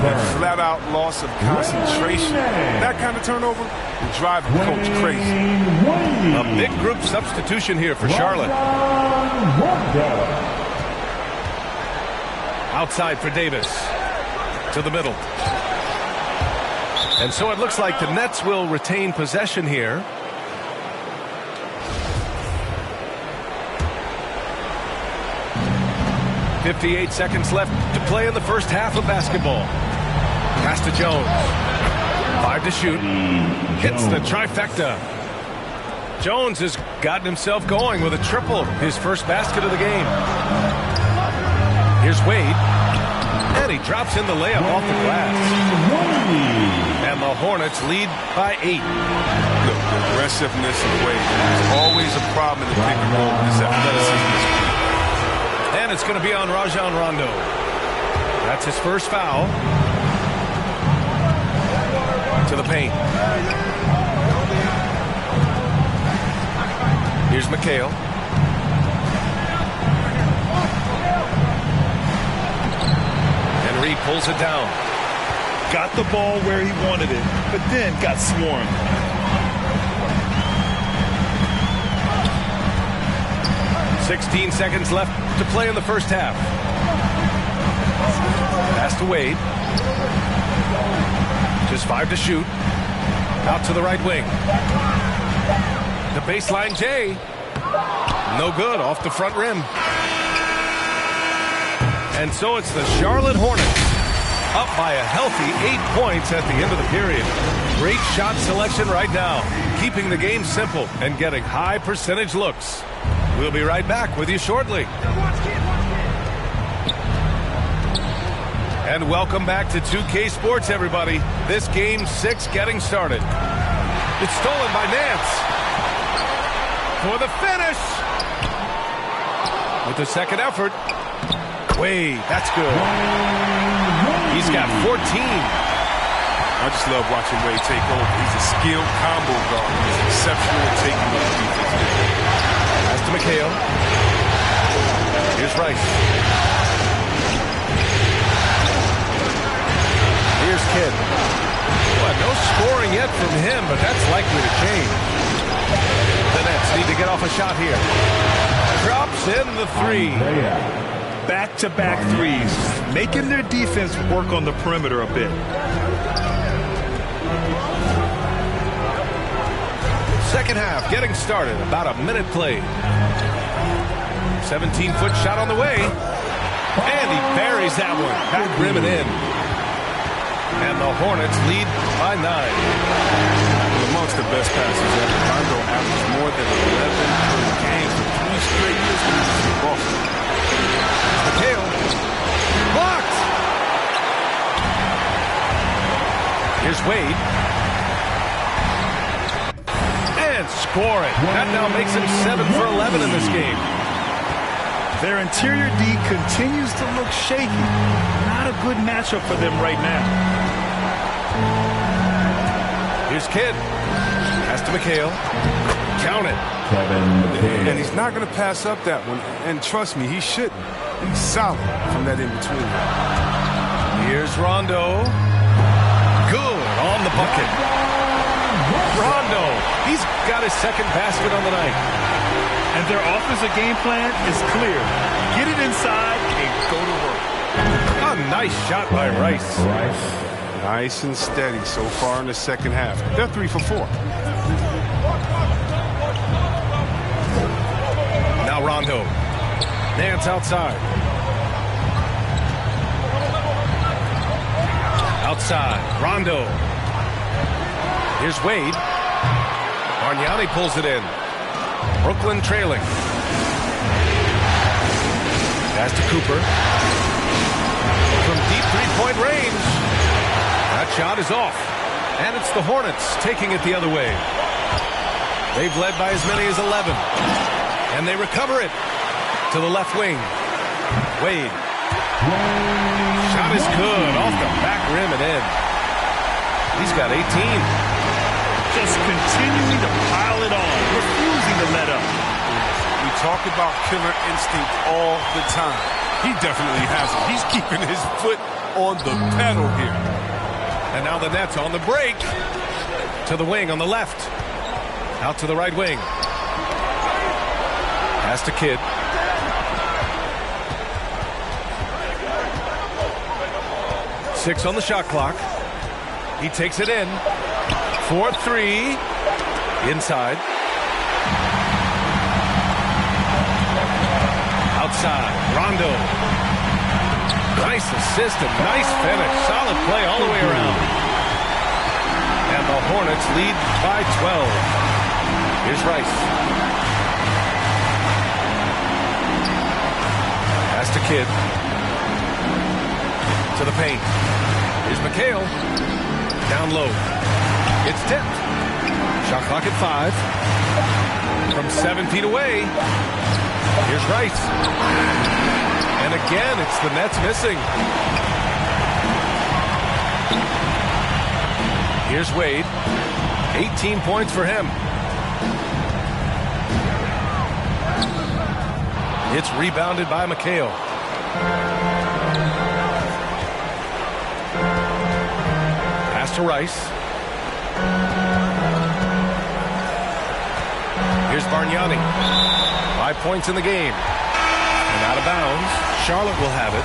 That flat-out loss of concentration. That kind of turnover will drive a coach crazy. A big group substitution here for Charlotte. Outside for Davis. To the middle. And so it looks like the Nets will retain possession here. .58 seconds left to play in the first half of basketball. Pass to Jones. 5 to shoot. Hits the trifecta. Jones has gotten himself going with a triple. His first basket of the game. Here's Wade. And he drops in the layup off the glass. And the Hornets lead by 8. Look, the aggressiveness of Wade is always a problem in the pick and roll with his athleticism. And it's going to be on Rajon Rondo. That's his first foul. To the paint. Here's McHale. And Reed pulls it down. Got the ball where he wanted it, but then got swarmed. .16 seconds left to play in the first half. Pass to Wade. Just 5 to shoot. Out to the right wing. The baseline J. No good, off the front rim. And so it's the Charlotte Hornets up by a healthy 8 points at the end of the period. Great shot selection right now, keeping the game simple and getting high percentage looks. We'll be right back with you shortly. And welcome back to 2K Sports, everybody. This game 6 getting started. It's stolen by Nance. For the finish. With the second effort. Wade, that's good. He's got 14. I just love watching Wade take over. He's a skilled combo guard. He's exceptional at taking over defense. Pass to McHale. Here's Rice. Here's Kidd. Well, no scoring yet from him, but that's likely to change. The Nets need to get off a shot here. Drops in the three. Back-to-back threes, making their defense work on the perimeter a bit. Second half getting started. About a minute played. 17-foot shot on the way. And he buries that one. Back rim and in. And the Hornets lead by 9. Amongst the best passes ever. Rondo averaged more than 11 per game for 3 straight years when he was in Boston. McHale. Blocked. Here's Wade. And scoring. That now makes him 7 for 11 in this game. Their interior D continues to look shaky. Not a good matchup for them right now. Here's Kidd. Pass to McHale. Count it. And he's not going to pass up that one. And trust me, he shouldn't. He's solid from that in-between. Here's Rondo. Good on the bucket. Rondo. He's got his second basket on the night. And their offensive game plan is clear. Get it inside and go to work. A nice shot by Rice. Nice and steady so far in the second half. They're 3 for 4. Now Rondo. Nance outside. Outside. Rondo. Here's Wade. Bargnani pulls it in. Brooklyn trailing. Pass to Cooper. From deep three-point range. That shot is off. And it's the Hornets taking it the other way. They've led by as many as 11. And they recover it to the left wing. Wade. Shot is good. Off the back rim and in. He's got 18. Just continuing to pile it on. Refusing to let up. We talk about killer instinct all the time. He definitely has it. He's keeping his foot on the pedal here. And now the Nets on the break. To the wing on the left. Out to the right wing. Pass to Kidd. Six on the shot clock. He takes it in. 4-3. Inside. Outside. Rondo. Nice assist and nice finish. Solid play all the way around. And the Hornets lead by 12. Here's Rice. Pass to Kidd. To the paint. Here's McHale. Down low. It's tipped. Shot clock at 5. From 7 feet away. Here's Rice. And again, it's the Nets missing. Here's Wade. 18 points for him. It's rebounded by McHale. Pass to Rice. Here's Bargnani. 5 points in the game. And out of bounds. Charlotte will have it.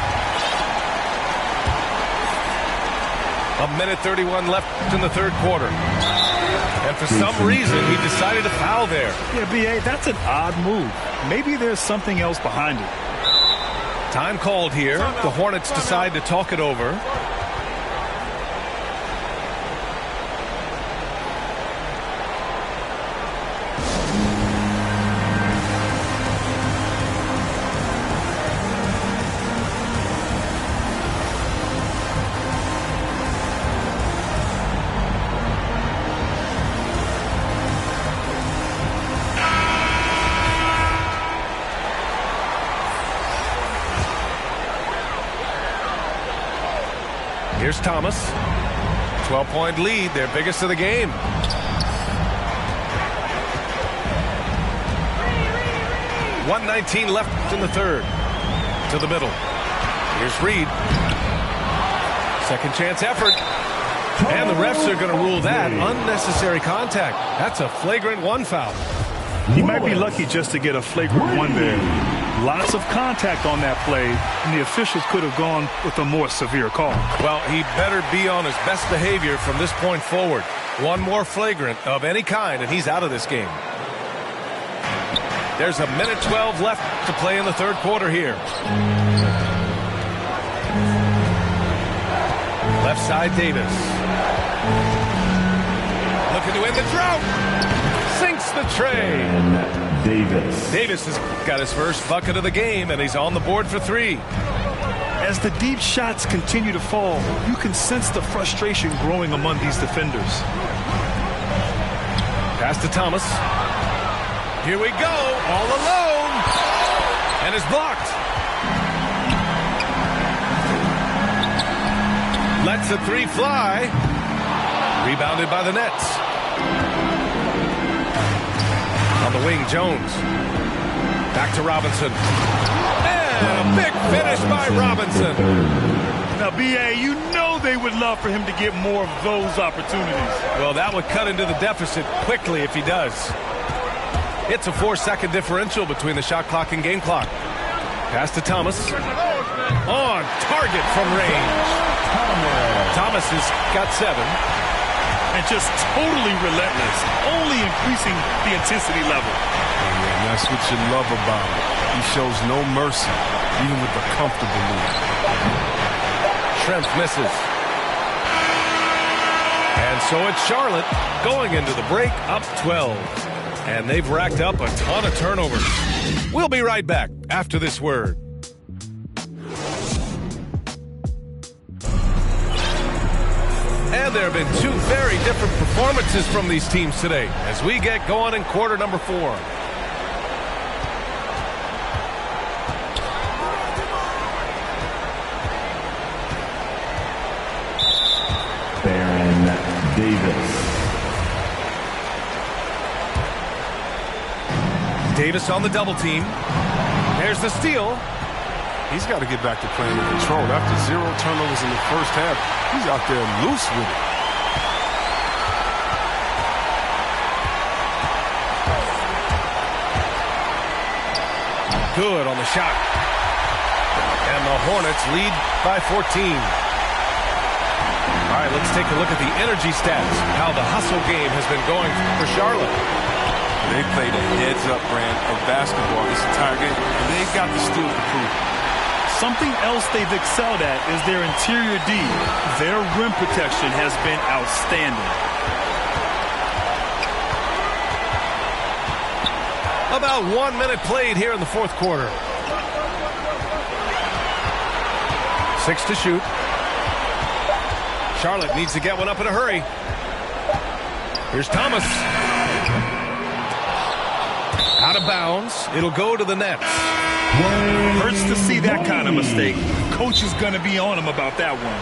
1:31 left in the third quarter. And for some reason, he decided to foul there. Yeah, B.A., that's an odd move. Maybe there's something else behind it. Time called here. The Hornets decide to talk it over. Here's Thomas. 12-point lead, their biggest of the game. .119 left in the third. To the middle. Here's Reed. Second chance effort. And the refs are going to rule that unnecessary contact. That's a flagrant 1 foul. He might be lucky just to get a flagrant 1 there. Lots of contact on that play, and the officials could have gone with a more severe call. Well, he better be on his best behavior from this point forward. One more flagrant of any kind, and he's out of this game. There's a minute 12 left to play in the third quarter here. Left side, Davis. Looking to end the drought. Sinks the tray. Davis has got his first bucket of the game, and he's on the board for 3. As the deep shots continue to fall, you can sense the frustration growing among these defenders. Pass to Thomas. Here we go, all alone. And is blocked. Lets the 3 fly. Rebounded by the Nets. On the wing, Jones. Back to Robinson. And a big finish by Robinson. Now, B.A., you know they would love for him to get more of those opportunities. Well, that would cut into the deficit quickly if he does. It's a 4-second differential between the shot clock and game clock. Pass to Thomas. On target from range. Thomas has got 7. And just totally relentless, only increasing the intensity level. And that's what you love about him. He shows no mercy, even with the comfortable lead. Schrempf misses. And so it's Charlotte going into the break up 12. And they've racked up a ton of turnovers. We'll be right back after this word. And there have been 2 very different performances from these teams today as we get going in quarter number 4. Baron Davis on the double team. There's the steal. He's got to get back to playing in control. After 0 turnovers in the first half, he's out there loose with it. Good on the shot. And the Hornets lead by 14. All right, let's take a look at the energy stats, how the hustle game has been going for Charlotte. They played a heads-up brand of basketball this entire game, and they've got the steals to prove it. Something else they've excelled at is their interior D. Their rim protection has been outstanding. About 1 minute played here in the fourth quarter. 6 to shoot. Charlotte needs to get one up in a hurry. Here's Thomas. Out of bounds. It'll go to the Nets. Hurts to see that kind of mistake. Coach is going to be on him about that one.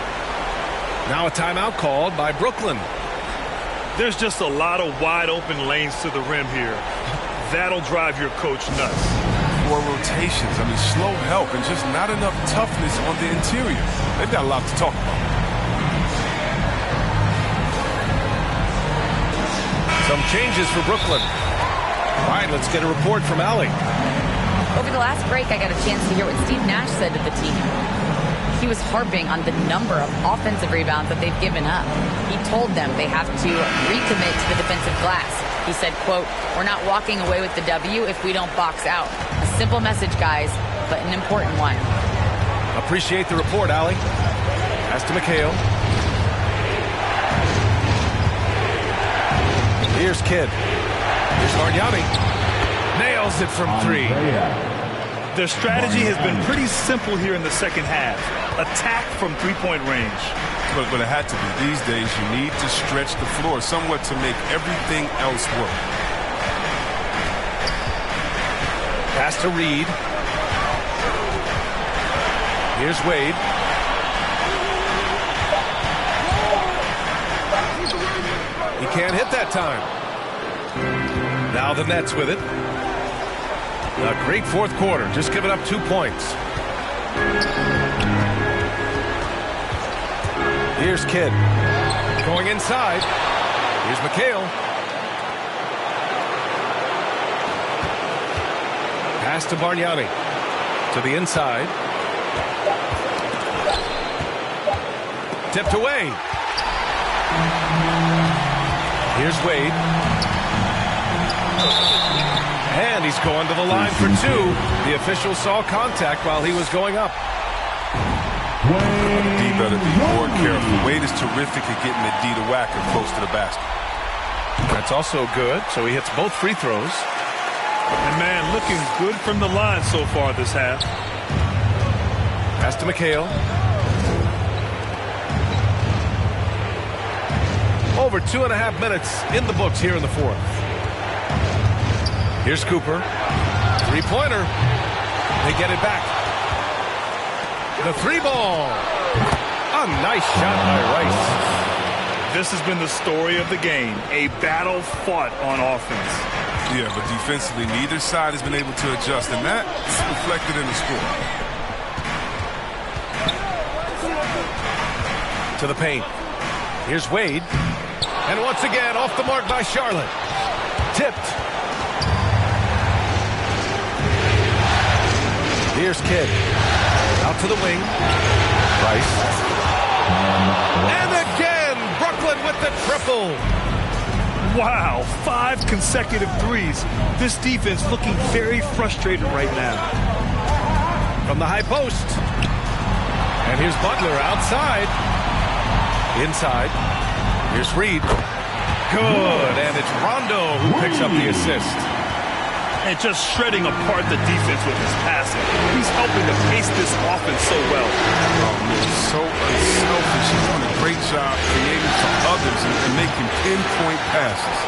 Now a timeout called by Brooklyn. There's just a lot of wide open lanes to the rim here. That'll drive your coach nuts. 4 rotations. I mean, slow help and just not enough toughness on the interior. They've got a lot to talk about. Some changes for Brooklyn. All right, let's get a report from Allie. Over the last break, I got a chance to hear what Steve Nash said to the team. He was harping on the number of offensive rebounds that they've given up. He told them they have to recommit to the defensive glass. He said, quote, "We're not walking away with the W if we don't box out." A simple message, guys, but an important one. Appreciate the report, Allie. Pass to McHale. Here's Kidd. Here's Marjani. Nails it from 3. Their strategy has been pretty simple here in the second half. Attack from three-point range. But it had to be. These days, you need to stretch the floor somewhat to make everything else work. Pass to Reed. Here's Wade. He can't hit that time. Now the Nets with it. A great fourth quarter, just giving up 2 points. Here's Kidd. Going inside. Here's McHale. Pass to Bargnani. To the inside. Tipped away. Here's Wade. And he's going to the line for two. The official saw contact while he was going up. D better be more careful. Wade is terrific at getting the D to Wacker close to the basket. That's also good. So he hits both free throws. And man, looking good from the line so far this half. Pass to McHale. Over 2.5 minutes in the books here in the fourth. Here's Cooper. Three-pointer. They get it back. The three ball. A nice shot by Rice. This has been the story of the game. A battle fought on offense. Yeah, but defensively, neither side has been able to adjust, and that's reflected in the score. To the paint. Here's Wade. And once again, off the mark by Charlotte. Tipped. Here's Kidd. Out to the wing. Rice. And again, Brooklyn with the triple. Wow, 5 consecutive threes. This defense looking very frustrated right now. From the high post. And here's Butler outside. Inside. Here's Reed. Good. And it's Rondo who picks up the assist. And just shredding apart the defense with his passing. He's helping to pace this offense so well. Oh, man, so unselfish. He's doing a great job creating for others and making pinpoint passes.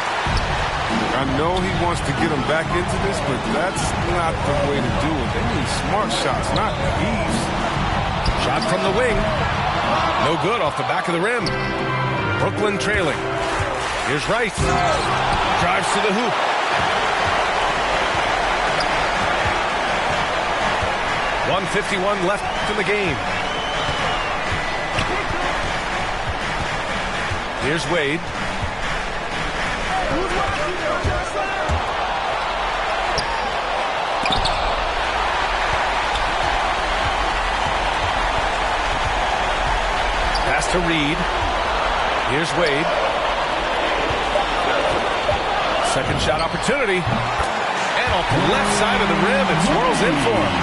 I know he wants to get them back into this, but that's not the way to do it. They need smart shots, not ease. Shot from the wing. No good off the back of the rim. Brooklyn trailing. Here's Rice. Drives to the hoop. 1:51 left in the game. Here's Wade. Pass to Reed. Here's Wade. Second shot opportunity. And off the left side of the rim, it swirls in for him.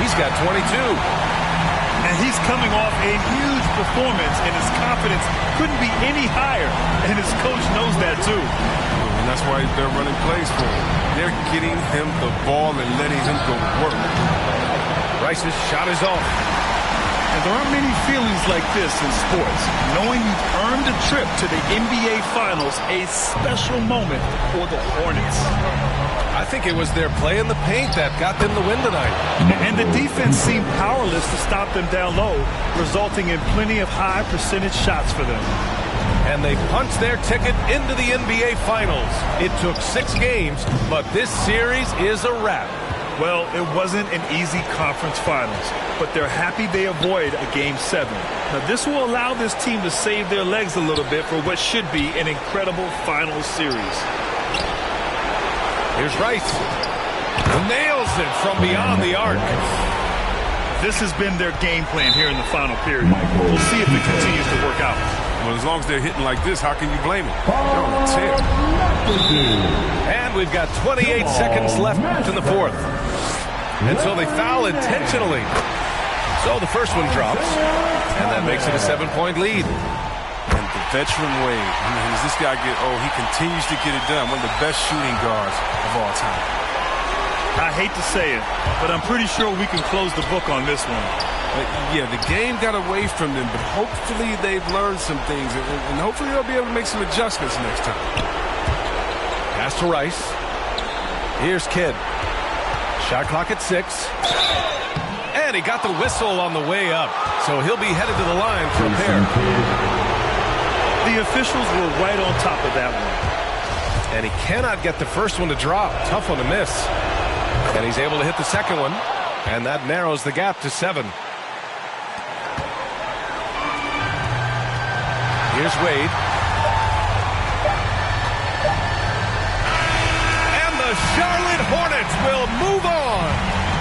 He's got 22. And he's coming off a huge performance, and his confidence couldn't be any higher. And his coach knows that, too. And that's why they're running plays for him. They're getting him the ball and letting him go to work. Rice's shot is off. And there aren't many feelings like this in sports. Knowing you've earned a trip to the NBA Finals, a special moment for the Hornets. I think it was their play in the paint that got them the win tonight. And the defense seemed powerless to stop them down low, resulting in plenty of high percentage shots for them. And they punched their ticket into the NBA Finals. It took 6 games, but this series is a wrap. Well, it wasn't an easy conference finals, but they're happy they avoid a Game 7. Now, this will allow this team to save their legs a little bit for what should be an incredible finals series. Here's Rice. Nails it from beyond the arc. This has been their game plan here in the final period. We'll see if it continues to work out. Well, as long as they're hitting like this, how can you blame it? They're on a tear. And we've got 28 seconds left in the fourth. And so they foul intentionally. So the first one drops. And that makes it a 7-point lead. And the veteran Wade, I mean, as this guy get old, he continues to get it done. One of the best shooting guards of all time. I hate to say it, but I'm pretty sure we can close the book on this one. Yeah, the game got away from them, but hopefully they've learned some things, and hopefully they'll be able to make some adjustments next time. Pass to Rice. Here's Kidd. Shot clock at 6. And he got the whistle on the way up, so he'll be headed to the line for a pair. The officials were right on top of that one. And he cannot get the first one to drop. Tough one to miss. And he's able to hit the second one, and that narrows the gap to 7. Here's Wade. And the Charlotte Hornets will move on.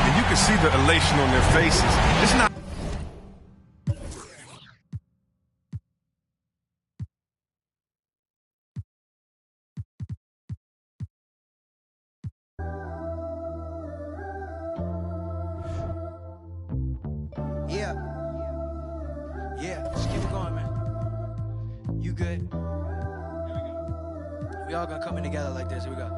And you can see the elation on their faces. It's not. Yeah, just keep it going, man. You good? We all gonna come in together like this. Here we go.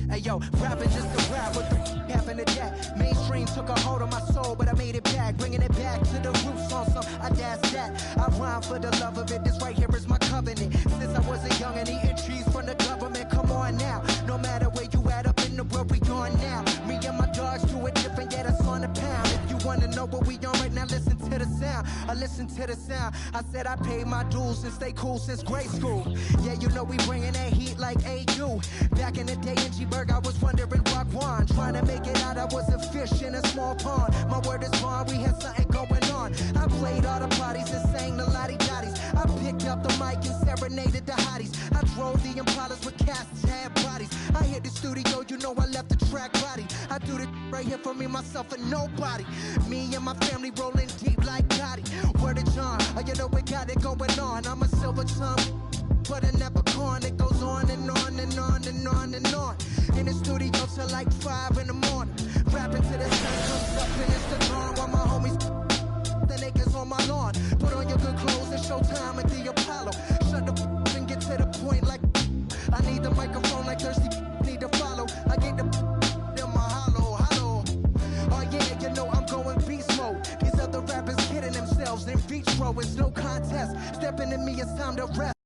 Hey yo, rapping just a rap, what the happened to that? Mainstream took a hold of my soul, but I made it back, bringing it back to the roots on some, I dash that. I rhyme for the love of it, this right here is my covenant. Since I was a young and eating trees from the government, come on now. No matter where you at up in the world, we on now. Me and my dogs do it different, yeah, that's on the pound. If you wanna know what we on right now, listen to the sound. I listen to the sound. I said I paid my dues and stay cool since grade school. Yeah, you know we bringing that heat like AU. Back in the day in G-Berg, I was wondering Wagwan. Trying to make it out, I was a fish in a small pond. My word is bond, we had something going on. I played all the parties and sang the lottie-dotties. I picked up the mic and serenaded the hotties. I drove the Impalas with casts, had bodies. I hit the studio, you know I left the track body. I do this right here for me, myself, and nobody. Me and my family rolling deep like Gotti. Word of John, oh, you know we got it going on. I'm a silver tongue, but I never corn. It goes on and on and on and on and on. In the studio till like 5 in the morning. Rapping till the sun comes up and it's the dawn. While my homies the niggas on my lawn. Put on your good clothes and show time at the Apollo. Shut the and get to the point like I need the microphone like thirsty need to follow. I get the in my hollow. Oh yeah, you know I'm going beast mode. These other rappers kidding themselves in vitro. It's no contest. Stepping in me, it's time to rest.